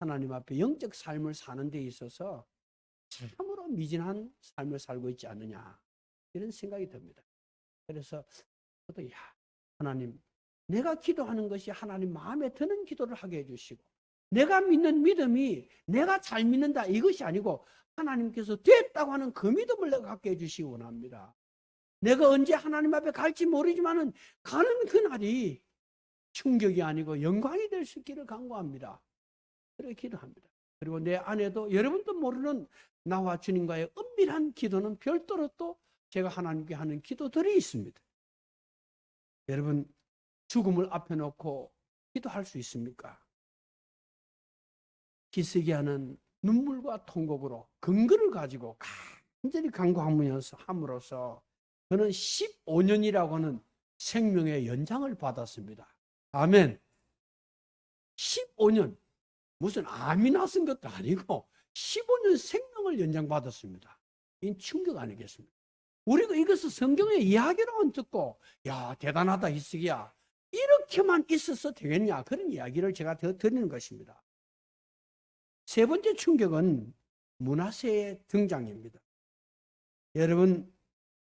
하나님 앞에 영적 삶을 사는 데 있어서 참으로 미진한 삶을 살고 있지 않느냐, 이런 생각이 듭니다. 그래서 저도 하나님, 내가 기도하는 것이 하나님 마음에 드는 기도를 하게 해주시고, 내가 믿는 믿음이 내가 잘 믿는다 이것이 아니고 하나님께서 됐다고 하는 그 믿음을 내가 갖게 해주시기 원합니다. 내가 언제 하나님 앞에 갈지 모르지만은 가는 그날이 충격이 아니고 영광이 될 수 있기를 간구합니다. 그렇게 기도합니다. 그리고 내 안에도 여러분도 모르는 나와 주님과의 은밀한 기도는 별도로 또 제가 하나님께 하는 기도들이 있습니다. 여러분, 죽음을 앞에 놓고 기도할 수 있습니까? 히스기야는 눈물과 통곡으로 근거를 가지고 간절히 간구함으로써 그는 15년이라고 하는 생명의 연장을 받았습니다. 아멘. 15년, 무슨 암이 났은 것도 아니고 15년 생명을 연장받았습니다. 이 충격 아니겠습니까? 우리가 이것을 성경의 이야기로만 듣고 야, 대단하다 히스기야, 이렇게만 있어서 되겠냐, 그런 이야기를 제가 더 드리는 것입니다. 세 번째 충격은 므낫세의 등장입니다. 여러분,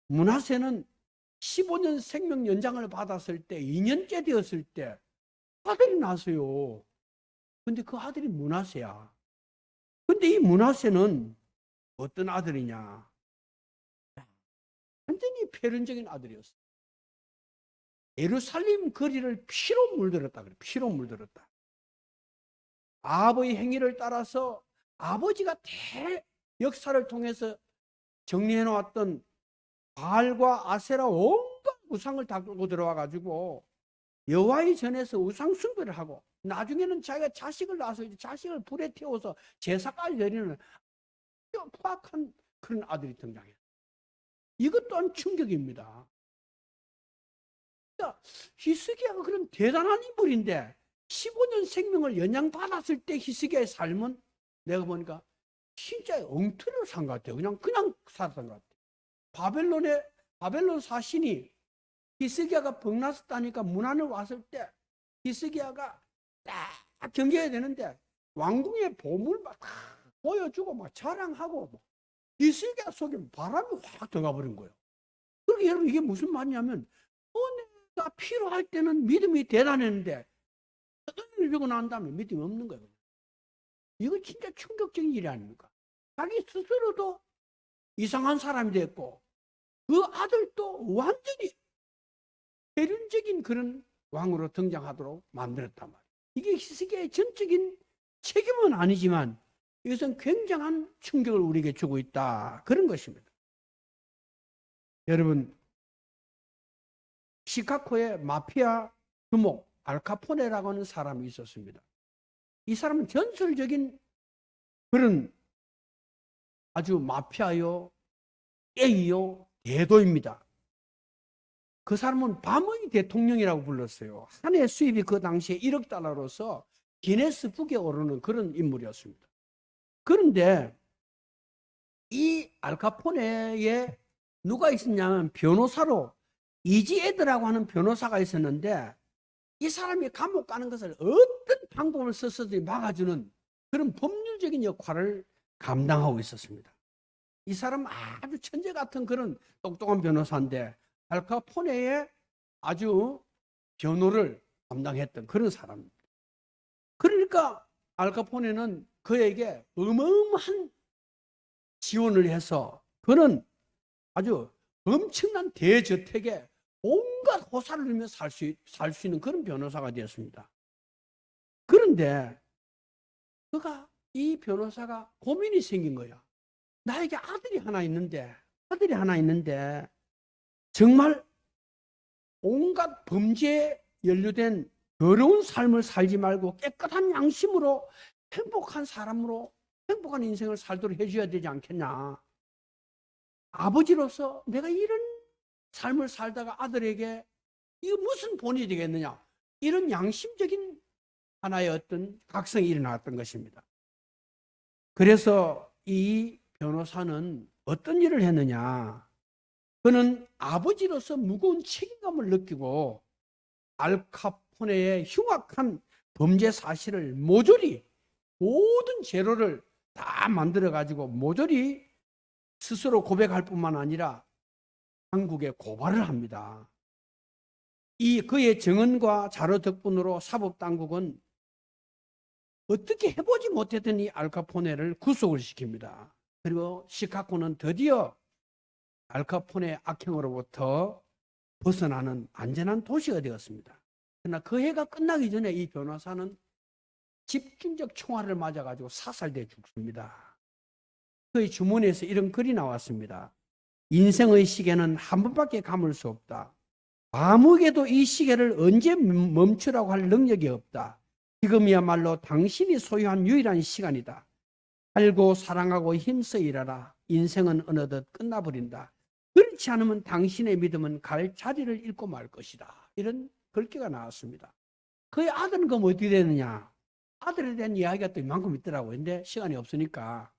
므낫세는 15년 생명 연장을 받았을 때 2년째 되었을 때 아들이 낳았어요. 근데 그 아들이 므낫세야. 근데 이 므낫세는 어떤 아들이냐? 완전히 폐륜적인 아들이었어요. 예루살렘 거리를 피로 물들었다 그래. 피로 물들었다. 아버지 행위를 따라서 아버지가 역사를 통해서 정리해 놓았던 바알과 아세라 온갖 우상을 다 끌고 들어와 가지고 여호와의 전에서 우상 숭배를 하고, 나중에는 자기가 자식을 낳아서 자식을 불에 태워서 제사까지 드리는 포악한 그런 아들이 등장해요. 이것 또한 충격입니다. 그러니까 히스기야가 그런 대단한 인물인데 15년 생명을 연장받았을 때 히스기야의 삶은 내가 보니까 진짜 엉터리로 산 것 같아요. 그냥 살았던 것 같아요. 바벨론 사신이 히스기야가 병났었다니까 문안을 왔을 때 히스기야가 딱 경계해야 되는데 왕궁의 보물 막 보여주고 막 자랑하고 히스기야 속에 바람이 확 들어가 버린 거예요. 그러니까 여러분, 이게 무슨 말이냐면 은혜가 필요할 때는 믿음이 대단했는데 은혜를 주고 난 다음에 믿음이 없는 거예요. 이거 진짜 충격적인 일이 아닙니까? 자기 스스로도 이상한 사람이 됐고 그 아들도 완전히 폐륜적인 그런 왕으로 등장하도록 만들었단 말이에요. 이게 히스기야의 전적인 책임은 아니지만 이것은 굉장한 충격을 우리에게 주고 있다, 그런 것입니다. 여러분, 시카고의 마피아 두목 알카포네라고 하는 사람이 있었습니다. 이 사람은 전설적인 그런 아주 마피아요, 깽이요, 대도입니다. 그 사람은 밤의 대통령이라고 불렀어요. 한 해 수입이 그 당시에 1억 달러로서 기네스북에 오르는 그런 인물이었습니다. 그런데 이 알카포네에 누가 있었냐면 변호사로 이지에드라고 하는 변호사가 있었는데 이 사람이 감옥 가는 것을 어떤 방법을 써서든지 막아주는 그런 법률적인 역할을 감당하고 있었습니다. 이 사람은 아주 천재 같은 그런 똑똑한 변호사인데 알카포네의 아주 변호를 담당했던 그런 사람입니다. 그러니까 알카포네는 그에게 어마어마한 지원을 해서 그는 아주 엄청난 대저택에 온갖 호사를 누리며 살 수 있는 그런 변호사가 되었습니다. 그런데 이 변호사가 고민이 생긴 거야. 나에게 아들이 하나 있는데 정말 온갖 범죄에 연루된 더러운 삶을 살지 말고 깨끗한 양심으로 행복한 사람으로 행복한 인생을 살도록 해줘야 되지 않겠냐. 아버지로서 내가 이런 삶을 살다가 아들에게 이거 무슨 본이 되겠느냐. 이런 양심적인 하나의 어떤 각성이 일어났던 것입니다. 그래서 이 변호사는 어떤 일을 했느냐. 그는 아버지로서 무거운 책임감을 느끼고 알카포네의 흉악한 범죄 사실을 모조리 모든 재료를 다 만들어 가지고 모조리 스스로 고백할 뿐만 아니라 한국에 고발을 합니다. 이 그의 증언과 자료 덕분으로 사법당국은 어떻게 해보지 못했던 이 알카포네를 구속을 시킵니다. 그리고 시카고는 드디어 알카포네의 악행으로부터 벗어나는 안전한 도시가 되었습니다. 그러나 그 해가 끝나기 전에 이 변호사는 집중적 총알을 맞아가지고 사살돼 죽습니다. 그의 주머니에서 이런 글이 나왔습니다. 인생의 시계는 한 번밖에 감을 수 없다. 아무에게도 이 시계를 언제 멈추라고 할 능력이 없다. 지금이야말로 당신이 소유한 유일한 시간이다. 살고 사랑하고 힘써 일하라. 인생은 어느덧 끝나버린다. 그렇지 않으면 당신의 믿음은 갈 자리를 잃고 말 것이다. 이런 글귀가 나왔습니다. 그의 아들은 그럼 어떻게 되느냐. 아들에 대한 이야기가 또 이만큼 있더라고요. 근데 시간이 없으니까.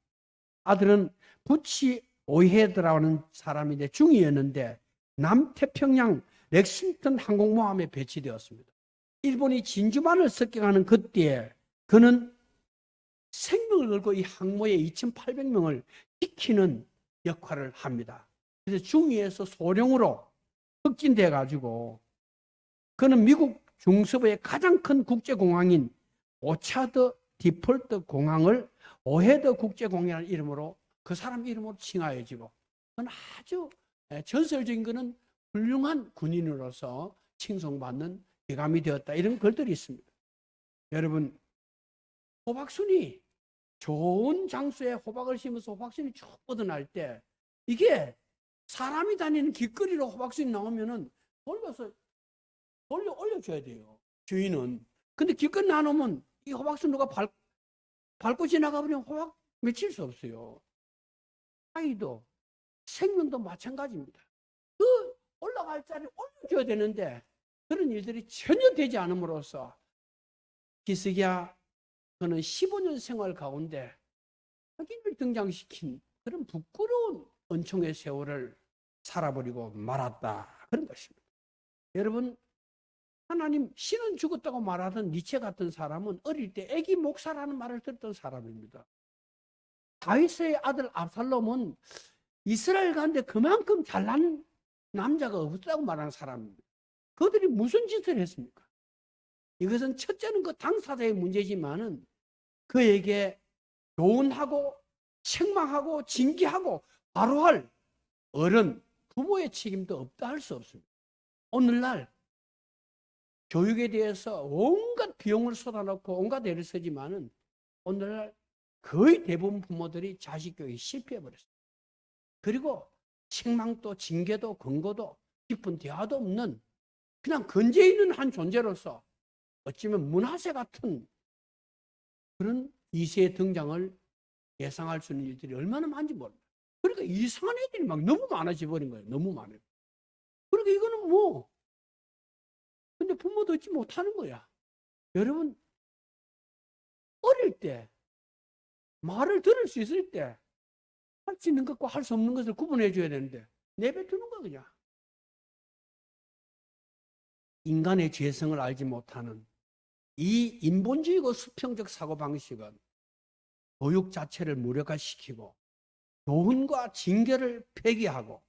아들은 부치 오헤드라는 사람인데 중위였는데 남태평양 렉싱턴 항공모함에 배치되었습니다. 일본이 진주만을 습격하는 그때에 그는 생명을 걸고 이 항모의 2,800명을 지키는 역할을 합니다. 그래서 중위에서 소령으로 흑진돼 가지고 그는 미국 중서부의 가장 큰 국제공항인 오차드 디폴트 공항을 오헤드 국제공항이라는 이름으로 그 사람 이름으로 칭하여지고 그는 아주 전설적인 그는 훌륭한 군인으로서 칭송받는 대감이 되었다. 이런 글들이 있습니다. 여러분, 호박순이 좋은 장소에 호박을 심어서 호박순이 쭉 뻗어날 때 이게 사람이 다니는 길거리로 호박순이 나오면은 돌려서 올려줘야 돼요. 주인은. 근데 길거리 나오면 이 호박순 누가 밟고 지나가버리면 호박 맺힐 수 없어요. 아이도 생명도 마찬가지입니다. 그 올라갈 자리를 올려줘야 되는데 그런 일들이 전혀 되지 않음으로써 기스기야 그는 15년 생활 가운데 흑인을 등장시킨 그런 부끄러운 은총의 세월을 살아버리고 말았다. 그런 것입니다. 여러분, 하나님 신은 죽었다고 말하던 니체 같은 사람은 어릴 때 애기 목사라는 말을 듣던 사람입니다. 다윗의 아들 압살롬은 이스라엘 가운데 그만큼 잘난 남자가 없다고 말하는 사람입니다. 그들이 무슨 짓을 했습니까? 이것은 첫째는 그 당사자의 문제지만은 그에게 교훈하고 책망하고 징계하고 바로할 어른, 부모의 책임도 없다 할 수 없습니다. 오늘날 교육에 대해서 온갖 비용을 쏟아놓고 온갖 애를 쓰지만은 오늘날 거의 대부분 부모들이 자식 교육에 실패해버렸습니다. 그리고 책망도 징계도 권고도 깊은 대화도 없는 그냥 건재 있는 한 존재로서 어쩌면 문화세 같은 그런 이세의 등장을 예상할 수 있는 일들이 얼마나 많은지 모릅니다. 그러니까 이상한 애들이 막 너무 많아져 버린 거예요. 너무 많아요. 그러니까 이거는 뭐 근데 부모도 얻지 못하는 거야. 여러분 어릴 때 말을 들을 수 있을 때 할 수 있는 것과 할 수 없는 것을 구분해 줘야 되는데 내뱉는 거 그냥. 인간의 죄성을 알지 못하는 이 인본주의고 수평적 사고방식은 교육 자체를 무력화시키고 교훈과 징계를 폐기하고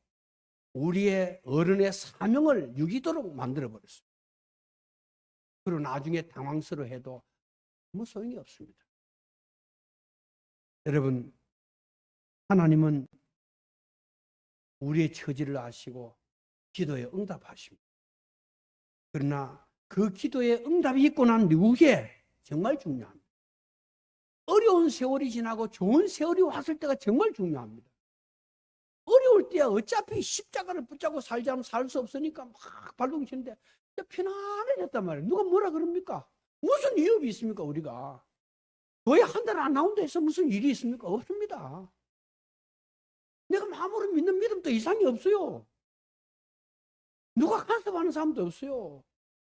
우리의 어른의 사명을 유기도록 만들어버렸습니다. 그리고 나중에 당황스러워해도 아무 소용이 없습니다. 여러분, 하나님은 우리의 처지를 아시고 기도에 응답하십니다. 그러나 그 기도에 응답이 있고 난 이후에 정말 중요합니다. 어려운 어려운 세월이 지나고 좋은 세월이 왔을 때가 정말 중요합니다. 어려울 때야 어차피 십자가를 붙잡고 살지 않으면 살 수 없으니까 막 발동 치는데 편안해졌단 말이에요. 누가 뭐라 그럽니까? 무슨 위협이 있습니까, 우리가? 교회 한 달 안 나온다 해서 무슨 일이 있습니까? 없습니다. 내가 마음으로 믿는 믿음도 이상이 없어요. 누가 간섭하는 사람도 없어요.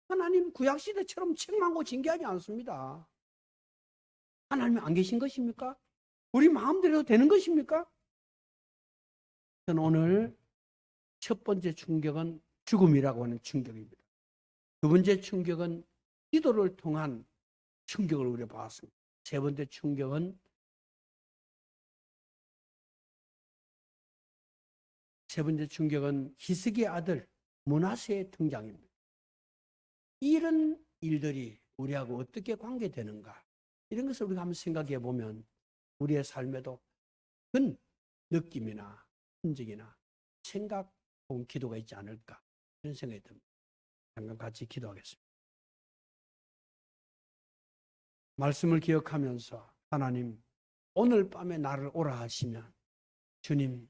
하나님 구약시대처럼 책망하고 징계하지 않습니다. 하나님이 안 계신 것입니까? 우리 마음대로 되는 것입니까? 저는 오늘 첫 번째 충격은 죽음이라고 하는 충격입니다. 두 번째 충격은 기도를 통한 충격을 우리가 봤습니다. 세 번째 충격은 히스기야 아들 므낫세의 등장입니다. 이런 일들이 우리하고 어떻게 관계되는가? 이런 것을 우리가 한번 생각해 보면 우리의 삶에도 큰 느낌이나 흔적이나 생각 혹은 기도가 있지 않을까 이런 생각이 듭니다. 잠깐 같이 기도하겠습니다. 말씀을 기억하면서 하나님 오늘 밤에 나를 오라 하시면 주님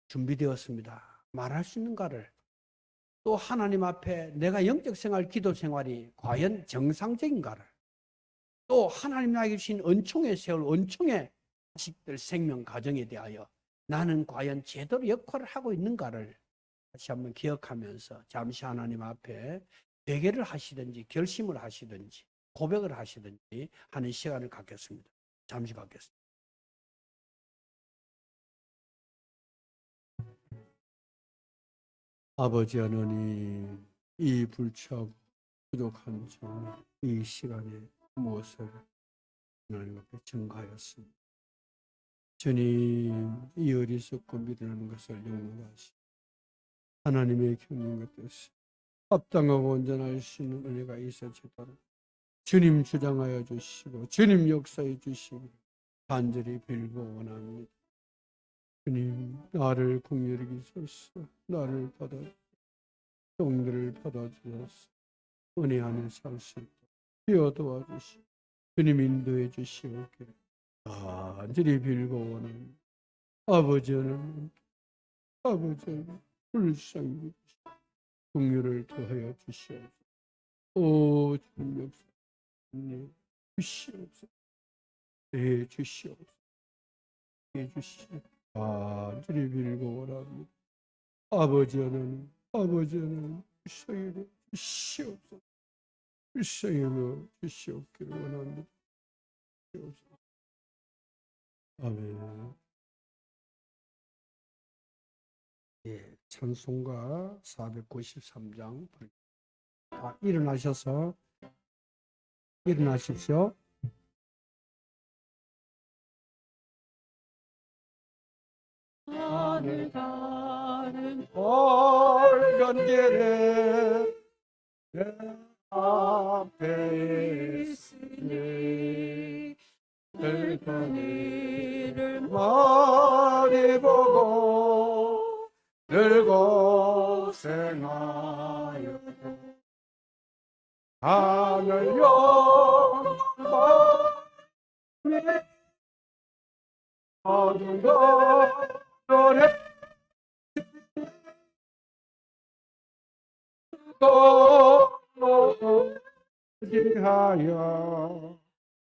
준비되었습니다. 말할 수 있는가를 또 하나님 앞에 내가 영적 생활, 기도 생활이 과연 정상적인가를 또 하나님 나에게 주신 은총의 세월, 은총의 자식들 생명 가정에 대하여 나는 과연 제대로 역할을 하고 있는가를 다시 한번 기억하면서 잠시 하나님 앞에 회개를 하시든지 결심을 하시든지 고백을 하시든지 하는 시간을 갖겠습니다. 잠시 갖겠습니다. 아버지 하나님, 이 불참 부족한 이 시간에 무엇을 하나님 앞에 증가하였습니다. 주님, 이 어리석고 미련한 것을 용서하시고 하나님의 경륜 같아서 합당하고 온전할 수 있는 은혜가 있어지도록 주님 주장하여 주시고 주님 역사해 주시고 간절히 빌고 원합니다. 주님, 나를 긍휼히 여기소서. 나를 받아 종들을 받아주소서. 은혜 안에 살 수 있도록 되어 도와주시고 주님 인도해 주시옵기를 간절히 빌고 원합니다. 아버지 하나님, 불쌍히 긍휼을 더하여 주시옵소서. 오 주님 역사님 주시옵소서. 네 주시옵소서. 네 주시옵소서. 간절히 빌고 원합니다. 아버지 하나님, 불쌍히 주시옵소서. 불쌍히 주시옵기를 원합니다. 주시옵소서. 아멘. 예, 찬송가 493장. 일어나십시오. 하늘 가는 빨간 길에 내 앞에 있으니 늙은 이를 많이 보고 늘 고생하여 하늘 영광에 어두운 거로에 고지하여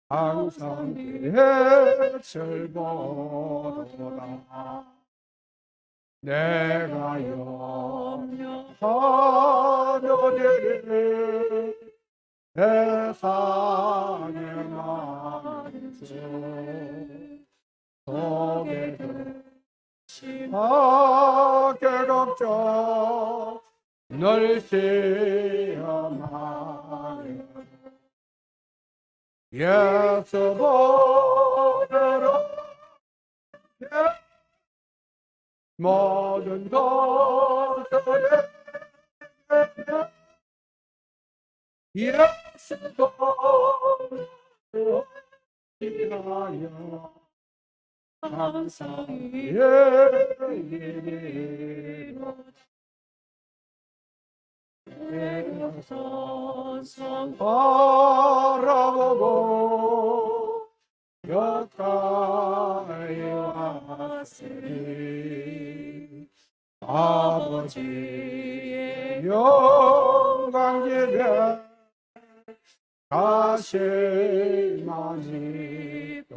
항상 빛을 보도다. 내가 염려하노니 세상에 많은 주 속에도 심하게 걱정 널 시험하여 예수 보더라 모든 것들에 예수 보더라 하여 항상 예리로 내 선성 바라보고 여기까지 왔으니 아버지의 영광 예배 다시 마니도다.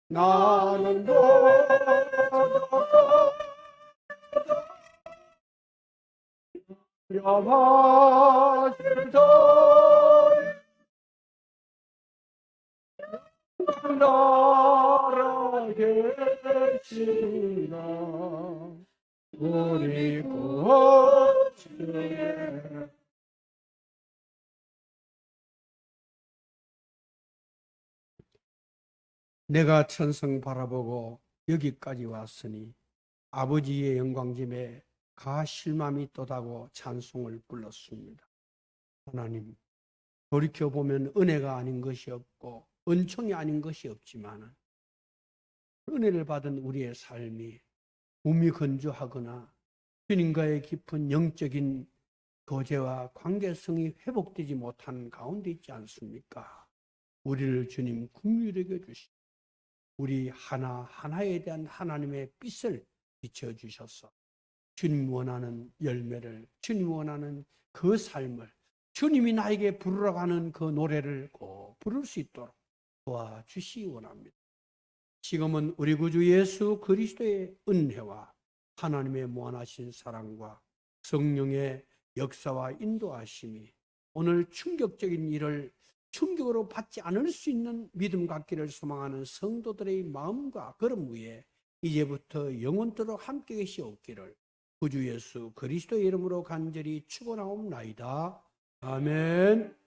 나는 여하실도 나라 계시나 우리 구주의 내가 천성 바라보고 여기까지 왔으니 아버지의 영광짐에 가 실망이 또다고 찬송을 불렀습니다. 하나님, 돌이켜보면 은혜가 아닌 것이 없고 은총이 아닌 것이 없지만 은혜를 받은 우리의 삶이 몸이 건조하거나 주님과의 깊은 영적인 교제와 관계성이 회복되지 못한 가운데 있지 않습니까? 우리를 주님 긍휼히 여겨주시고 우리 하나하나에 대한 하나님의 빛을 비춰주셔서 주님 원하는 열매를, 주님 원하는 그 삶을, 주님이 나에게 부르라고 하는 그 노래를 꼭 부를 수 있도록 도와주시기 원합니다. 지금은 우리 구주 예수 그리스도의 은혜와 하나님의 무한하신 사랑과 성령의 역사와 인도하심이 오늘 충격적인 일을 충격으로 받지 않을 수 있는 믿음 갖기를 소망하는 성도들의 마음과 걸음 위에 이제부터 영원토록 함께 계시옵기를 구주 예수 그리스도의 이름으로 간절히 축원하옵나이다. 아멘.